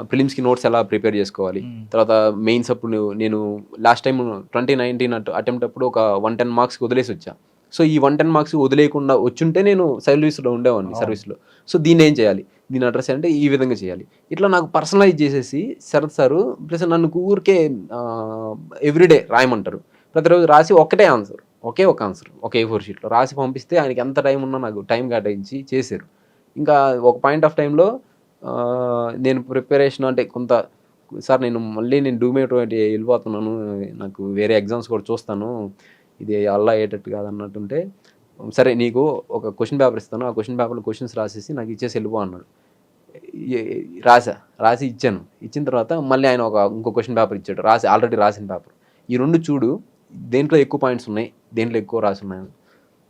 ప్రిలిమ్స్కి నోట్స్ ఎలా ప్రిపేర్ చేసుకోవాలి, తర్వాత మెయిన్స్ అప్పుడు నేను లాస్ట్ టైం 2019 అటెంప్ట్ అప్పుడు ఒక 110 మార్క్స్కి వదిలేసి వచ్చా. సో ఈ 110 మార్క్స్ వదిలేకుండా వచ్చుంటే నేను సర్వీస్లో ఉండేవాడిని సర్వీస్లో. సో దీన్ని ఏం చేయాలి, దీని అడ్రస్ అంటే ఈ విధంగా చేయాలి, ఇట్లా నాకు పర్సనలైజ్ చేసేసి శరత్ సారు ప్లస్ నన్ను ఊరికే ఎవ్రీడే రాయమంటారు, ప్రతిరోజు రాసి ఒకే ఒక ఆన్సర్ ఒక A4 షీట్లో రాసి పంపిస్తే ఆయనకి ఎంత టైం ఉన్నా నాకు టైం కేటాయించి చేశారు. ఇంకా ఒక పాయింట్ ఆఫ్ టైంలో నేను ప్రిపరేషన్ అంటే కొంత సార్ నేను డూమేట్ వెళ్ళిపోతున్నాను, నాకు వేరే ఎగ్జామ్స్ కూడా చూస్తాను, ఇది అల్లా అయ్యేటట్టు కాదన్నట్టుంటే, సరే నీకు ఒక క్వశ్చన్ పేపర్ ఇస్తాను, ఆ క్వశ్చన్ పేపర్లో క్వశ్చన్స్ రాసేసి నాకు ఇచ్చేసి వెళ్ళిపో అన్నాడు. రాసి ఇచ్చాను. ఇచ్చిన తర్వాత మళ్ళీ ఆయన ఇంకో క్వశ్చన్ పేపర్ ఇచ్చాడు, ఆల్రెడీ రాసిన పేపర్, ఈ రెండు చూడు దేంట్లో ఎక్కువ పాయింట్స్ ఉన్నాయి, దేంట్లో ఎక్కువ రాసి ఉన్నాయి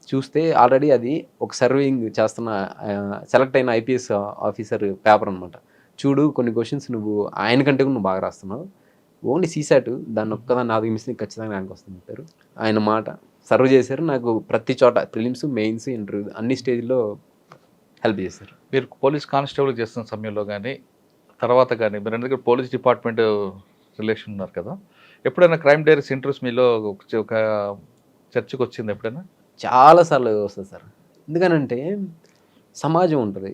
చూస్తే ఆల్రెడీ అది ఒక సర్వింగ్ చేస్తున్న సెలెక్ట్ అయిన ఐపీఎస్ ఆఫీసర్ పేపర్ అనమాట. చూడు కొన్ని క్వశ్చన్స్ నువ్వు ఆయన కంటే కూడా నువ్వు బాగా రాస్తున్నావు, ఓన్లీ సీసాట్ దాన్ని ఒక్కదాన్ని 4 మిస్ ఖచ్చితంగా ర్యాంక్ వస్తుంది చెప్పారు. ఆయన మాట సర్వ్ చేశారు, నాకు ప్రతి చోట ప్రిలిమ్స్ మెయిన్స్ ఇంటర్వ్యూ అన్ని స్టేజ్లో హెల్ప్ చేశారు. మీరు పోలీస్ కానిస్టేబుల్ చేస్తున్న సమయంలో కానీ తర్వాత కానీ మీరు ఎందుకంటే పోలీస్ డిపార్ట్మెంట్ రిలేషన్ ఉన్నారు కదా, ఎప్పుడైనా క్రైమ్ డైరీస్ ఇంటర్వ్యూస్ మీలో ఒక చర్చకు వచ్చింది ఎప్పుడైనా? చాలాసార్లు వస్తుంది సార్. ఎందుకనంటే సమాజం ఉంటుంది,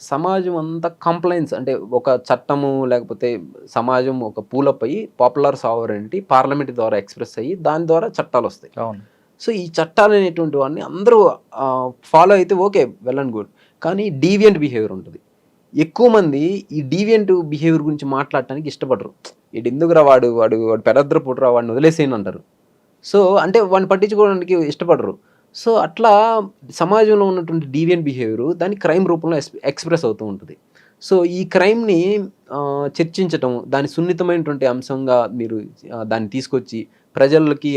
సమాజం అంతా కంప్లైంట్స్ అంటే ఒక చట్టము లేకపోతే సమాజం ఒక పూలప్ అయ్యి పాపులర్ సావరెంటీ పార్లమెంట్ ద్వారా ఎక్స్ప్రెస్ అయ్యి దాని ద్వారా చట్టాలు వస్తాయి. అవును. సో ఈ చట్టాలు అనేటువంటి వాడిని అందరూ ఫాలో అయితే ఓకే, వెల్ అండ్ గుడ్, కానీ డీవియంట్ బిహేవియర్ ఉంటుంది. ఎక్కువ మంది ఈ డీవియంట్ బిహేవియర్ గురించి మాట్లాడటానికి ఇష్టపడరు. ఇటు ఎందుకురా వాడు పెరద్ర పుట్రా వాడిని వదిలేసేయని అంటారు. సో అంటే వాడిని పట్టించుకోవడానికి ఇష్టపడరు. సో అట్లా సమాజంలో ఉన్నటువంటి డీవియంట్ బిహేవియర్ దాన్ని క్రైమ్ రూపంలో ఎక్స్ప్రెస్ అవుతూ ఉంటుంది. సో ఈ క్రైమ్ని చర్చించటం, దాని సున్నితమైనటువంటి అంశంగా మీరు దాన్ని తీసుకొచ్చి ప్రజలకి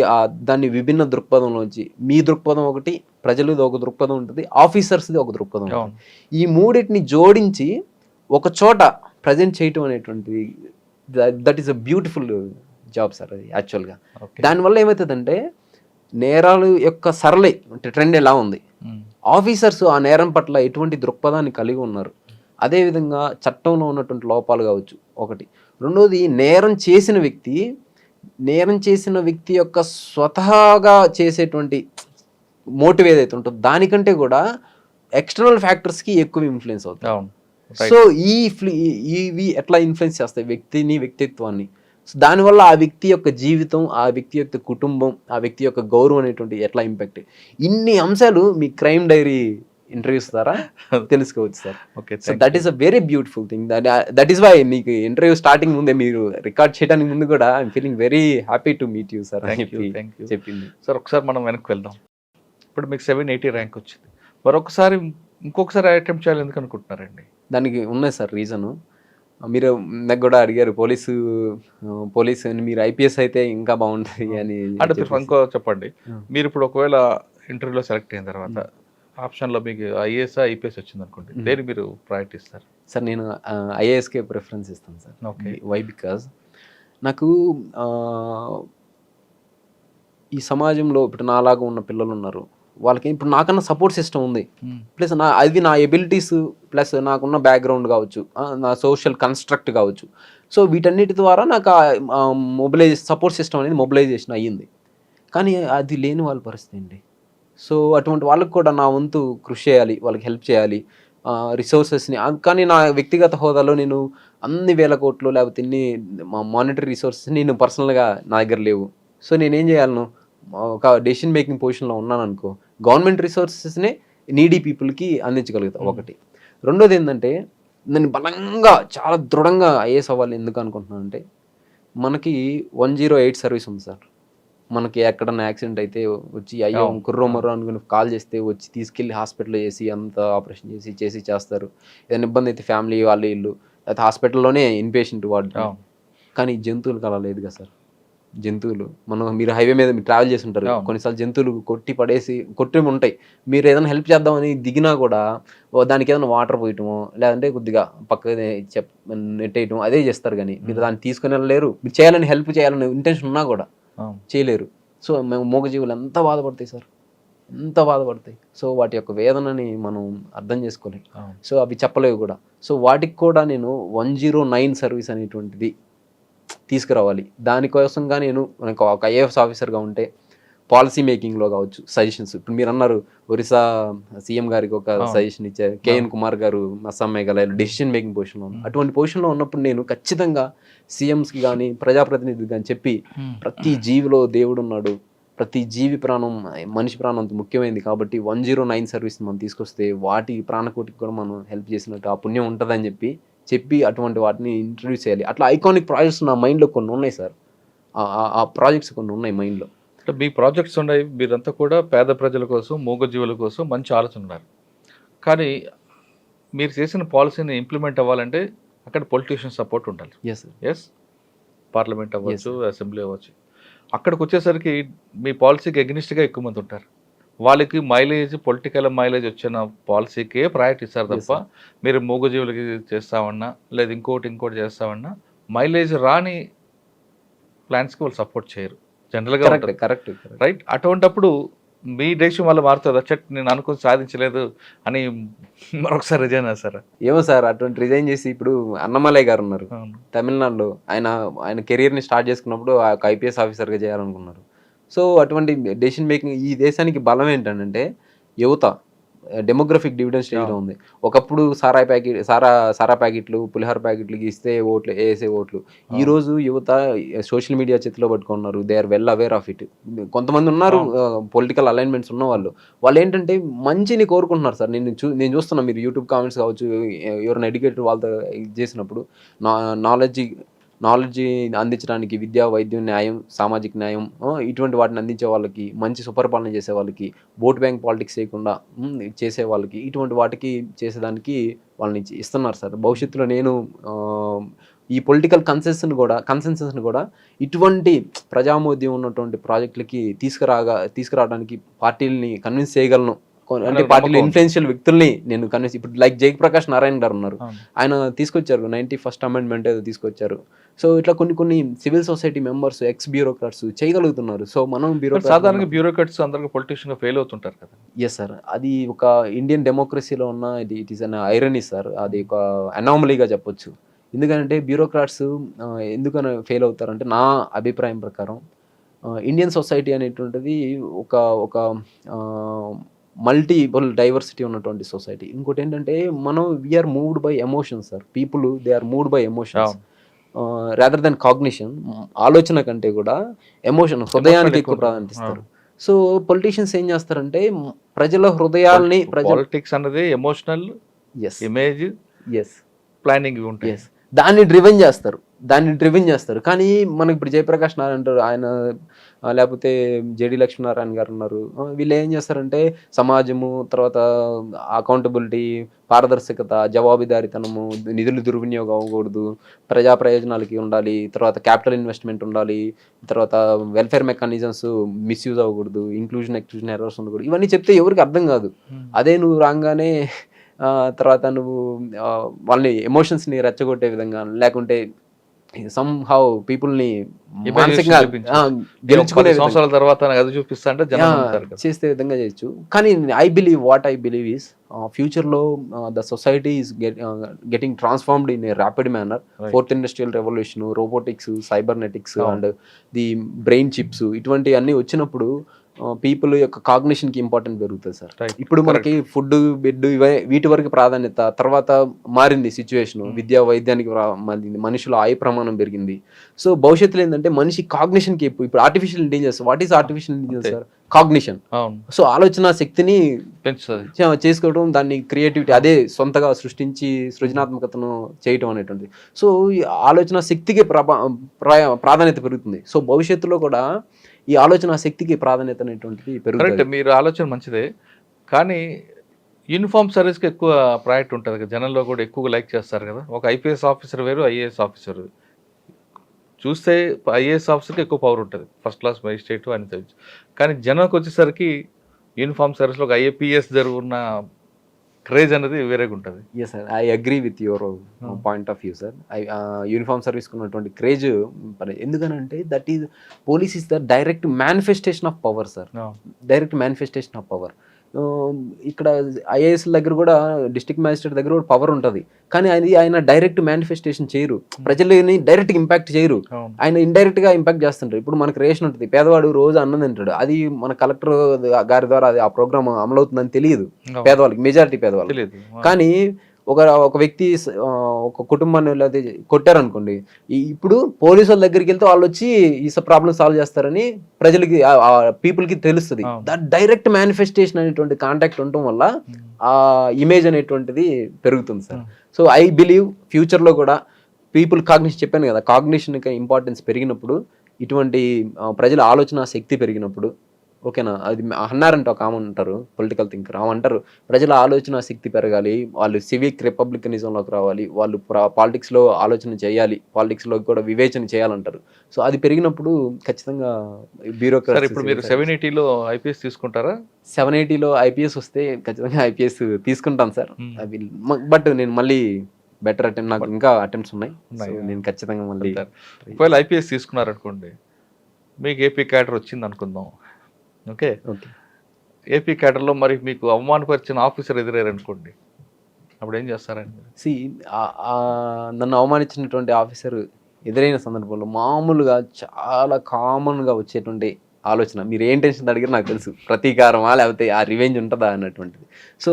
దాన్ని విభిన్న దృక్పథంలోంచి, మీ దృక్పథం ఒకటి, ప్రజలది ఒక దృక్పథం ఉంటుంది, ఆఫీసర్స్ది ఒక దృక్పథం ఉంటుంది, ఈ మూడింటిని జోడించి ఒక చోట ప్రజెంట్ చేయటం అనేటువంటిది that is a beautiful job sir అది యాక్చువల్గా. దానివల్ల ఏమవుతుందంటే నేరాలు యొక్క సరళి అంటే ట్రెండ్ ఎలా ఉంది, ఆఫీసర్స్ ఆ నేరం పట్ల ఎటువంటి దృక్పథాన్ని కలిగి ఉన్నారు, అదేవిధంగా చట్టంలో ఉన్నటువంటి లోపాలు కావచ్చు ఒకటి. రెండోది నేరం చేసిన వ్యక్తి యొక్క స్వతహాగా చేసేటువంటి మోటివ్ ఏదైతే ఉంటుందో దానికంటే కూడా ఎక్స్టర్నల్ ఫ్యాక్టర్స్కి ఎక్కువ ఇన్ఫ్లుయెన్స్ అవుతాయి. సో ఇవి ఎట్లా ఇన్ఫ్లుయెన్స్ చేస్తాయి వ్యక్తిత్వాన్ని. సో దానివల్ల ఆ వ్యక్తి యొక్క జీవితం, ఆ వ్యక్తి యొక్క కుటుంబం, ఆ వ్యక్తి యొక్క గౌరవం అనేటువంటి ఎట్లా ఇంపాక్ట్, ఇన్ని అంశాలు మీ క్రైమ్ డైరీ ఇంటర్వ్యూస్ ద్వారా తెలుసుకోవచ్చు sir. Okay, so that is a very beautiful thing. That is why మీకు ఇంటర్వ్యూ స్టార్టింగ్ ముందే మీరు రికార్డ్ చేయడానికి ముందు కూడా I'm feeling very happy to meet you sir అని చెప్పి చెప్పింది. సార్ ఒకసారి మనం వెనక్కి వెళ్దాం. ఇప్పుడు మీకు 780 ర్యాంక్ వచ్చింది, మరొకసారి ఇంకొకసారి అటెంప్ట్ చేయాలి ఎందుకు అనుకుంటున్నారండి? దానికి ఉన్నాయి సార్ రీజను. మీరు నాకు కూడా అడిగారు పోలీస్ మీరు ఐపీఎస్ అయితే ఇంకా బాగుంటుంది అని. అంటే ఇంకో చెప్పండి, మీరు ఇప్పుడు ఒకవేళ ఇంటర్వ్యూలో సెలెక్ట్ అయిన తర్వాత ఆప్షన్లో మీకు ఐఏఎస్ ఐపీఎస్ వచ్చింది అనుకోండి, దేని మీరు ప్రయారిటీ ఇస్తారు? సార్ నేను ఐఏఎస్కే ప్రిఫరెన్స్ ఇస్తాను సార్. Okay, why? బికాజ్ నాకు ఈ సమాజంలో ఇప్పుడు నాలాగా ఉన్న పిల్లలు ఉన్నారు, వాళ్ళకి ఇప్పుడు నాకన్నా సపోర్ట్ సిస్టమ్ ఉంది, ప్లస్ అది నా ఎబిలిటీస్ ప్లస్ నాకున్న బ్యాక్గ్రౌండ్ కావచ్చు, నా సోషల్ కన్స్ట్రక్ట్ కావచ్చు. సో వీటన్నిటి ద్వారా నాకు సపోర్ట్ సిస్టమ్ అనేది మొబిలైజేషన్ అయ్యింది. కానీ అది లేని వాళ్ళ పరిస్థితి అండి. సో అటువంటి వాళ్ళకి కూడా నా వంతు కృషి చేయాలి, వాళ్ళకి హెల్ప్ చేయాలి, రిసోర్సెస్ని. కానీ నా వ్యక్తిగత హోదాలో నేను అన్ని వేల కోట్లు లేకపోతే ఇన్ని మానిటరీ రిసోర్సెస్ నేను పర్సనల్గా నా దగ్గర లేవు. సో నేనేం చేయాలను, ఒక డెసిషన్ మేకింగ్ పొజిషన్లో ఉన్నాను అనుకో, గవర్నమెంట్ రిసోర్సెస్నే నీడీ పీపుల్కి అందించగలుగుతా. ఒకటి. రెండోది ఏంటంటే నేను బలంగా చాలా దృఢంగా ఐఏఎస్ అవ్వాలి ఎందుకు అనుకుంటున్నాను అంటే, మనకి 108 సర్వీస్ ఉంది సార్. మనకి ఎక్కడన్నా యాక్సిడెంట్ అయితే వచ్చి అయ్యో కుర్రోమర్రో అనుకుని కాల్ చేస్తే వచ్చి తీసుకెళ్ళి హాస్పిటల్లో చేసి అంత ఆపరేషన్ చేస్తారు. ఏదైనా ఇబ్బంది అయితే ఫ్యామిలీ వాళ్ళు ఇల్లు లేకపోతే హాస్పిటల్లోనే ఇన్పేషెంట్ వార్డు. కానీ జంతువులకు అలా లేదు కదా సార్. జంతువులు మీరు హైవే మీద మీరు ట్రావెల్ చేసి ఉంటారు, కొన్నిసార్లు జంతువులు కొట్టి ఉంటాయి. మీరు ఏదైనా హెల్ప్ చేద్దామని దిగినా కూడా దానికి ఏదైనా వాటర్ పోయటమో లేదంటే కొద్దిగా పక్కనే నెట్టేయటం అదే చేస్తారు. కానీ మీరు దాన్ని తీసుకుని వెళ్ళలేరు. మీరు చేయాలని హెల్ప్ చేయాలని ఇంటెన్షన్ ఉన్నా కూడా చేయలేరు. సో మేము మూగజీవులు ఎంత బాధపడతాయి సార్, ఎంత బాధపడతాయి. సో వాటి యొక్క వేదనని మనం అర్థం చేసుకోలేం. సో అవి చెప్పలేవు కూడా. సో వాటికి కూడా నేను 109 సర్వీస్ అనేటువంటిది తీసుకురావాలి. దానికోసంగా నేను ఒక ఐఏఎస్ ఆఫీసర్గా ఉంటే పాలసీ మేకింగ్లో కావచ్చు, సజెషన్స్. ఇప్పుడు మీరు అన్నారు ఒరిస్సా సీఎం గారికి ఒక సజెషన్ ఇచ్చారు, కేఎన్ కుమార్ గారు అస్సాం మేఘాలయలో డెసిషన్ మేకింగ్ పొజిషన్లో ఉన్నారు. అటువంటి పొజిషన్లో ఉన్నప్పుడు నేను ఖచ్చితంగా సీఎంస్కి కానీ ప్రజాప్రతినిధికి కానీ చెప్పి, ప్రతి జీవిలో దేవుడు ఉన్నాడు, ప్రతి జీవి ప్రాణం మనిషి ప్రాణం అంత ముఖ్యమైనది కాబట్టి 109 సర్వీస్ మనం తీసుకొస్తే వాటి ప్రాణకోటికి కూడా మనం హెల్ప్ చేసినట్టు ఆ పుణ్యం ఉంటుందని చెప్పి అటువంటి వాటిని ఇంట్రడ్యూస్ చేయాలి. అట్లా ఐకానిక్ ప్రాజెక్ట్స్ నా మైండ్లో కొన్ని ఉన్నాయి సార్. ఆ ప్రాజెక్ట్స్ కొన్ని ఉన్నాయి మైండ్లో. మీ ప్రాజెక్ట్స్ ఉన్నాయి, మీరంతా కూడా పేద ప్రజల కోసం, మూగజీవుల కోసం మంచి ఆలోచన ఉన్నారు. కానీ మీరు చేసిన పాలసీని ఇంప్లిమెంట్ అవ్వాలంటే అక్కడ పొలిటీషియన్ సపోర్ట్ ఉండాలి. ఎస్, పార్లమెంట్ అవ్వచ్చు, అసెంబ్లీ అవ్వచ్చు. అక్కడికి వచ్చేసరికి మీ పాలసీకి ఎగ్నిస్ట్గా ఎక్కువ మంది ఉంటారు. వాళ్ళకి మైలేజ్, పొలిటికల్ మైలేజ్ వచ్చిన పాలసీకే ప్రయారిటీ ఇస్తారు తప్ప మీరు మూగజీవులకి చేస్తామన్నా లేదా ఇంకోటి చేస్తామన్నా మైలేజ్ రాని ప్లాన్స్కి వాళ్ళు సపోర్ట్ చేయరు జనరల్గా. Correct right. అటువంటప్పుడు మీ డెసిషన్ వల్ల మారుతుంది. నేను అనుకుని సాధించలేదు అని మరొకసారి రిజైన్ చేస్తారా? ఏమో సార్, అటువంటి రిజైన్ చేసి ఇప్పుడు అన్నమలై గారు ఉన్నారు తమిళనాడులో, ఆయన కెరీర్ని స్టార్ట్ చేసుకున్నప్పుడు ఒక ఐపీఎస్ ఆఫీసర్గా చేయాలనుకున్నారు. సో అటువంటి డెసిషన్ మేకింగ్ ఈ దేశానికి బలం ఏంటంటే యువత డెమోగ్రఫిక్ డివిడెండ్ స్టేజ్లో ఉంది. ఒకప్పుడు సారా ప్యాకెట్లు, పులిహోర ప్యాకెట్లకి ఇస్తే ఓట్లు వేసే ఓట్లు. ఈరోజు యువత సోషల్ మీడియా చేతిలో పట్టుకున్నారు. They are well aware of it. కొంతమంది ఉన్నారు పొలిటికల్ అలైన్మెంట్స్ ఉన్న వాళ్ళు ఏంటంటే మంచిని కోరుకుంటున్నారు సార్. నేను చూస్తున్నా, మీరు యూట్యూబ్ కామెంట్స్ కావచ్చు, ఎవరైనా ఎడ్యుకేటెడ్ వాళ్ళతో చేసినప్పుడు నాలెడ్జ్ అందించడానికి విద్య, వైద్యం, న్యాయం, సామాజిక న్యాయం ఇటువంటి వాటిని అందించే వాళ్ళకి, మంచి సుపరిపాలన చేసే వాళ్ళకి, ఓట్ బ్యాంక్ పాలిటిక్స్ చేయకుండా చేసే వాళ్ళకి, ఇటువంటి వాటికి చేసేదానికి వాళ్ళని ఇస్తున్నారు సార్. భవిష్యత్తులో నేను ఈ పొలిటికల్ కన్సెన్సస్ని కూడా ఇటువంటి ప్రజామోద్యం ఉన్నటువంటి ప్రాజెక్టులకి తీసుకురావడానికి పార్టీలని కన్విన్స్ చేయగలను. అంటే పార్టీలో ఇన్ఫ్లుయెన్షియల్ వ్యక్తుల్ని నేను కన్విన్స్, ఇప్పుడు లైక్ జయప్రకాష్ నారాయణ గారు ఉన్నారు, ఆయన తీసుకొచ్చారు 91st అమెండ్మెంట్ ఏదో తీసుకొచ్చారు. సో ఇట్లా కొన్ని civil society members, X bureaucrats చేయగలుగుతున్నారు. సో మనం సాధారణంగా బ్యూరోక్రాట్స్ అందరికీ పొలిటీషియన్గా ఫెయిల్ అవుతుంటారు కదా. ఎస్ సార్, అది ఒక ఇండియన్ డెమోక్రసీలో ఉన్న it is an irony sir. అది ఒక అనామలీగా చెప్పొచ్చు. ఎందుకంటే బ్యూరోక్రాట్స్ ఎందుకని ఫెయిల్ అవుతారంటే, నా అభిప్రాయం ప్రకారం ఇండియన్ సొసైటీ అనేటువంటిది ఒక మల్టిపుల్ డైవర్సిటీ ఉన్నటువంటి సొసైటీ. ఇంకోటి ఏంటంటే మనం we are moved by emotions sir. People they are moved by emotions rather than cognition. ఆలోచన కంటే కూడా ఎమోషన్, హృదయానికి ఎక్కువ ప్రాధాన్యత ఇస్తారు. సో పొలిటీషియన్స్ ఏం చేస్తారంటే ప్రజల హృదయాల్ని పాలిటిక్స్ అన్నది ఎమోషనల్, ఎస్ ఇమేజ్, ఎస్ ప్లానింగ్ ఉంటాయి. ఎస్ దాన్ని డ్రివెన్ చేస్తారు. కానీ మనకి ఇప్పుడు జయప్రకాష్ నారాయణ అంటారు, ఆయన లేకపోతే జేడి లక్ష్మీనారాయణ గారు ఉన్నారు, వీళ్ళు ఏం చేస్తారంటే సమాజము, తర్వాత అకౌంటబిలిటీ, పారదర్శకత, జవాబుదారీతనము, నిధులు దుర్వినియోగం అవ్వకూడదు, ప్రజా ప్రయోజనాలకి ఉండాలి, తర్వాత క్యాపిటల్ ఇన్వెస్ట్మెంట్ ఉండాలి, తర్వాత వెల్ఫేర్ మెకానిజమ్స్ మిస్యూజ్ అవ్వకూడదు, ఇంక్లూజన్ ఎక్స్క్లూజన్ ఎర్రర్స్ ఉండకూడదు, ఇవన్నీ చెప్తే ఎవరికి అర్థం కాదు. అదే నువ్వు రాగానే తర్వాత నువ్వు వాళ్ళని ఎమోషన్స్ని రెచ్చగొట్టే విధంగా, లేకుంటే సమ్ హౌ పీపుల్ని మానసికంగా గెలుచుకునే సంవత్సరాల తర్వాత అది చూపిస్తా అంటే చేసే విధంగా చేయొచ్చు. కానీ వాట్ ఐ బిలీవ్ ఈస్ ఫ్యూచర్లో the society is getting transformed in a rapid manner. Fourth industrial revolution, robotics, cybernetics and the brain chips, ఇటువంటి అన్నీ వచ్చినప్పుడు పీపుల్ యొక్క కాగ్నిషన్కి ఇంపార్టెంట్ పెరుగుతుంది సార్. ఇప్పుడు మనకి ఫుడ్, బెడ్ వీటి వరకు ప్రాధాన్యత, తర్వాత మారింది సిచ్యువేషన్, విద్యా వైద్యానికి మనుషుల ఆయుః ప్రమాణం పెరిగింది. సో భవిష్యత్తులో ఏంటంటే మనిషి కాగ్నిషన్కి ఇప్పుడు artificial intelligence, what is artificial intelligence sir? Cognition. So ఆలోచన శక్తిని చేసుకోవడం, దాన్ని క్రియేటివిటీ, అదే సొంతగా సృష్టించి సృజనాత్మకతను చేయటం అనేటువంటిది. సో ఈ ఆలోచన శక్తికి ప్రాధాన్యత పెరుగుతుంది. సో భవిష్యత్తులో కూడా ఈ ఆలోచన శక్తికి ప్రాధాన్యత అనేటువంటిది పెరుగుతుంది. మీరు ఆలోచన మంచిదే, కానీ యూనిఫామ్ సర్వీస్కి ఎక్కువ ప్రయారిటీ ఉంటుంది కదా, జనంలో కూడా ఎక్కువగా లైక్ చేస్తారు కదా. ఒక ఐపీఎస్ ఆఫీసర్ వేరు, ఐఏఎస్ ఆఫీసర్ చూస్తే ఐఏఎస్ ఆఫీసర్కి ఎక్కువ పవర్ ఉంటుంది, ఫస్ట్ క్లాస్ మేజిస్ట్రేట్ అని తెలుసు. కానీ జనంకి వచ్చేసరికి యూనిఫామ్ సర్వీస్లో ఒక ఐఏపీఎస్ జరుగున్న క్రేజ్ అనేది వేరేగా ఉంటుంది. Yes sir, I agree with your point of view sir. Uniform సర్వీస్కి ఉన్నటువంటి క్రేజ్ ఎందుకనంటే that is police is the direct manifestation of power sir, direct manifestation of power. ఇక్కడ ఐఏఎస్ దగ్గర కూడా, డిస్ట్రిక్ట్ మ్యాజిస్ట్రేట్ దగ్గర కూడా పవర్ ఉంటుంది, కానీ ఆయన డైరెక్ట్ మేనిఫెస్టేషన్ చేయరు, ప్రజలని డైరెక్ట్ ఇంపాక్ట్ చేయరు, ఆయన ఇండైరెక్ట్ గా ఇంపాక్ట్ చేస్తుంటారు. ఇప్పుడు మనకు రేషన్ ఉంటుంది, పేదవాడు రోజు అన్నం తింటాడు, అది మన కలెక్టర్ గారి ద్వారా అది ఆ ప్రోగ్రామ్ అమలవుతుందని తెలియదు పేదవాళ్ళకి, మెజారిటీ పేదవాళ్ళకి. కానీ ఒక వ్యక్తి ఒక కుటుంబాన్ని లేదా కొట్టారనుకోండి, ఇప్పుడు పోలీసు వాళ్ళ దగ్గరికి వెళ్తే వాళ్ళు వచ్చి ఈ ప్రాబ్లం సాల్వ్ చేస్తారని ప్రజలకి, పీపుల్కి తెలుస్తుంది. దట్ డైరెక్ట్ మేనిఫెస్టేషన్ అనేటువంటి కాంటాక్ట్ ఉండటం వల్ల ఆ ఇమేజ్ అనేటువంటిది పెరుగుతుంది సార్. సో ఐ బిలీవ్ ఫ్యూచర్లో కూడా పీపుల్ కాగ్నిషన్, చెప్పాను కదా, కాగ్నిషన్ ఇంపార్టెన్స్ పెరిగినప్పుడు, ఇటువంటి ప్రజల ఆలోచన శక్తి పెరిగినప్పుడు, ఓకేనా, అది అన్నారంట ఒక ఆమె అంటారు, పొలిటికల్ థింకర్, ఆమె అంటారు ప్రజల ఆలోచన శక్తి పెరగాలి, వాళ్ళు సివిక్ రిపబ్లికనిజంలోకి రావాలి, వాళ్ళు పాలిటిక్స్లో ఆలోచన చేయాలి, పాలిటిక్స్లో కూడా వివేచన చేయాలంటారు. సో అది పెరిగినప్పుడు ఖచ్చితంగా బ్యూరోక్రసీ. ఇప్పుడు మీరు 780లో ఐపీఎస్ తీసుకుంటారా? 780లో ఐపీఎస్ వస్తే ఖచ్చితంగా ఐపీఎస్ తీసుకుంటాను సార్. బట్ నేను మళ్ళీ బెటర్ అటెంప్ట్, నాకు ఇంకా అటెంప్ట్స్ ఉన్నాయి, నేను ఖచ్చితంగా మళ్ళీ. ఒకవేళ ఐపీఎస్ తీసుకున్నారనుకోండి, మీకు ఏపీ క్యాడర్ వచ్చింది అనుకుందాం, ఓకే, ఏపీ క్యాడర్లో మరి మీకు అవమానపరిచిన ఆఫీసర్ ఎదురయ్యారు అనుకోండి, అప్పుడు ఏం చేస్తారండి? నన్ను అవమానించినటువంటి ఆఫీసర్ ఎదురైన సందర్భంలో మామూలుగా చాలా కామన్గా వచ్చేటువంటి ఆలోచన, మీరు ఏం టెన్షన్ అడిగారు నాకు తెలుసు, ప్రతీకారమా లేకపోతే ఆ రివెంజ్ ఉంటుందా అన్నటువంటిది. సో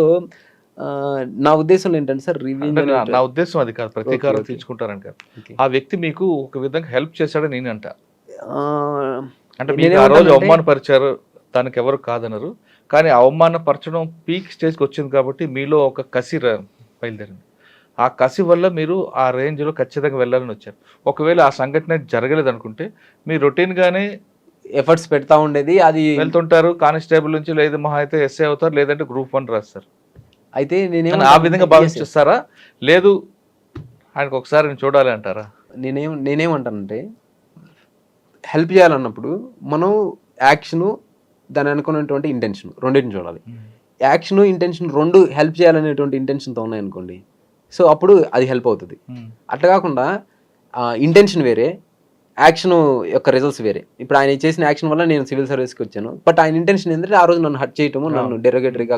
నా ఉద్దేశంలో ఏంటంటే సార్, రివెంజ్, నా ఉద్దేశం అది కాదు, ప్రతీకారం తీర్చుకుంటారని కాదు. ఆ వ్యక్తి మీకు ఒక విధంగా హెల్ప్ చేశాడని నేను అంట, అంటే మీరు ఆ రోజు అవమానపరిచారు, దానికి ఎవరు కాదనరు, కానీ అవమానపరచడం పీక్ స్టేజ్కి వచ్చింది కాబట్టి మీలో ఒక కసి బయలుదేరింది. ఆ కసి వల్ల మీరు ఆ రేంజ్లో ఖచ్చితంగా వెళ్ళాలని వచ్చారు. ఒకవేళ ఆ సంఘటన జరగలేదు అనుకుంటే మీరు రొటీన్గానే ఎఫర్ట్స్ పెడతా ఉండేది, అది వెళ్తుంటారు, కానిస్టేబుల్ నుంచి లేదు మహా అయితే ఎస్ఐ అవుతారు, లేదంటే గ్రూప్ 1 రాస్తారు. అయితే నేనే ఆ విధంగా భావిస్తారా, లేదు ఆయనకు ఒకసారి నేను చూడాలి అంటారా? నేనేమంటానంటే, హెల్ప్ చేయాలన్నప్పుడు మనం యాక్షను, దాని అనుకున్నటువంటి ఇంటెన్షన్, రెండింటిని చూడాలి. యాక్షన్, ఇంటెన్షన్ రెండు హెల్ప్ చేయాలనేటువంటి ఇంటెన్షన్తో ఉన్నాయనుకోండి, సో అప్పుడు అది హెల్ప్ అవుతుంది. అట్లా కాకుండా ఇంటెన్షన్ వేరే, యాక్షన్ యొక్క రిజల్ట్స్ వేరే. ఇప్పుడు ఆయన చేసిన యాక్షన్ వల్ల నేను సివిల్ సర్వీస్కి వచ్చాను, బట్ ఆయన ఇంటెన్షన్ ఏంటంటే ఆ రోజు నన్ను హర్ట్ చేయటము, నన్ను డెరోగేటరీగా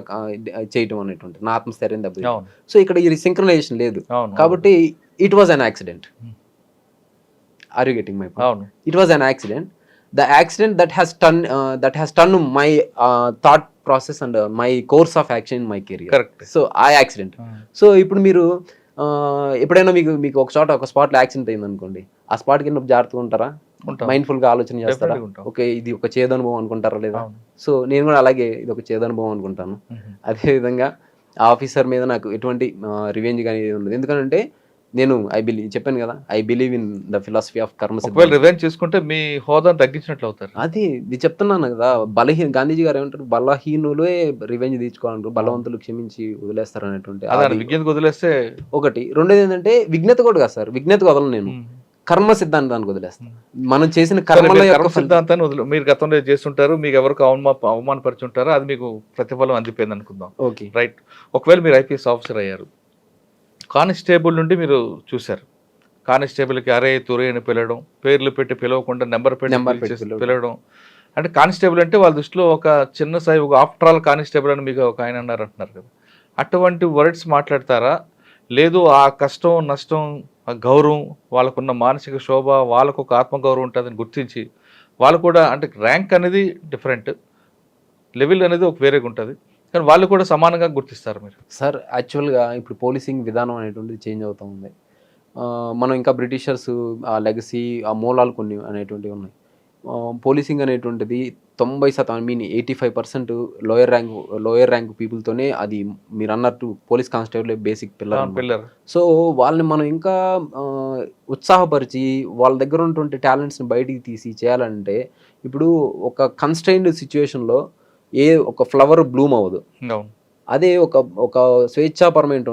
చేయటం అనేటువంటి, నా ఆత్మస్థైర్యం దెబ్బ. సో ఇక్కడ ఈ సింక్రనైజేషన్ లేదు కాబట్టి it was an accident. Are you getting my point? It was an accident. The accident that has turned my thought process and my course of action in my career. Correct. So I accident. So ఇప్పుడు మీరు ఎప్పుడైనా మీకు ఒక స్పాట్లో accident అయింది అనుకోండి, ఆ స్పాట్కి వెళ్ళినప్పుడు జాగ్రత్తగా ఉంటారా? ఉంటాం. మైండ్ఫుల్గా ఆలోచన చేస్తారా? Definitely ఉంటాం. ఓకే, ఇది ఒక చేదు అనుభవం అనుకుంటారా లేదా? అవును. సో నేను కూడా అలాగే ఇది ఒక చేదు అనుభవం అనుకుంటాను. అదేవిధంగా ఆ ఆఫీసర్ మీద నాకు ఎటువంటి రివెంజ్ కానీ ఉండదు. ఎందుకంటే నేను చెప్పాను కదా, I believe in the philosophy of కర్మ ఒకవేళ సిద్ధాంతం. రివెంజ్ చేసుకుంటే మీ హోదాను తగ్గించినట్లు అవుతారు. అది ఇది చెప్తున్నాను కదా, గాంధీజీ గారు ఏమంటారు, బలహీనులే రివెంజ్ తీర్చుకోవాలంటారు, బలవంతులు క్షమించి వదిలేస్తారు అనేటువంటి అదే అది విజ్ఞతకు వదిలేస్తే ఒకటి. రెండోది ఏంటంటే విజ్ఞత కూడా కాదు సార్, విజ్ఞతకు వదలను నేను, కర్మ సిద్ధాంతానికి వదిలేస్తాను. మనం చేసిన కర్మల కర్మ యొక్క సిద్ధాంతాన్ని మీరు గతంలో చేస్తుంటారు, మీకు ఎవరికి అవమానపరుచుంటారో అది మీకు ప్రతిఫలం అందిపోయింది అనుకుందాం. Okay right. ఒకవేళ మీరు ఐపీఎస్ ఆఫీసర్ అయ్యారు, కానిస్టేబుల్ నుండి మీరు చూశారు, కానిస్టేబుల్కి అరే తురే అని పిలవడం, పేర్లు పెట్టి పిలవకుండా నెంబర్ పెట్టి పిలవడం. అంటే కానిస్టేబుల్ అంటే వాళ్ళ దృష్టిలో ఒక చిన్న స్థాయి, ఒక ఆఫ్టర్ ఆల్ కానిస్టేబుల్ అని మీకు ఒక ఆయన అన్నారు అంటున్నారు కదా, అటువంటి వర్డ్స్ మాట్లాడతారా? లేదు ఆ కష్టం నష్టం ఆ గౌరవం వాళ్ళకున్న మానసిక శోభ, వాళ్ళకు ఒక ఆత్మగౌరవం ఉంటుందని గుర్తించి వాళ్ళు కూడా, అంటే ర్యాంక్ అనేది డిఫరెంట్, లెవెల్ అనేది ఒక వేరేగా ఉంటుంది, కానీ వాళ్ళు కూడా సమానంగా గుర్తిస్తారు మీరు? సార్ యాక్చువల్గా ఇప్పుడు పోలీసింగ్ విధానం అనేటువంటిది చేంజ్ అవుతూ ఉంది. మనం ఇంకా బ్రిటిషర్స్ ఆ లెగసీ, ఆ మూలాలు కొన్ని అనేటువంటివి ఉన్నాయి. పోలీసింగ్ అనేటువంటిది 90% ఐ మీన్ 85% లోయర్ ర్యాంక్ పీపుల్తోనే అది మీరు అన్నట్టు police constable basic pillar. So వాళ్ళని మనం ఇంకా ఉత్సాహపరిచి వాళ్ళ దగ్గర ఉన్నటువంటి టాలెంట్స్ని బయటికి తీసి చేయాలంటే, ఇప్పుడు ఒక కన్స్ట్రైన్డ్ సిచ్యువేషన్లో ఒక ఫ్లవర్ బ్లూమ్ అవ్వదు. అవును. అదే ఒక స్వేచ్ఛాపరమైన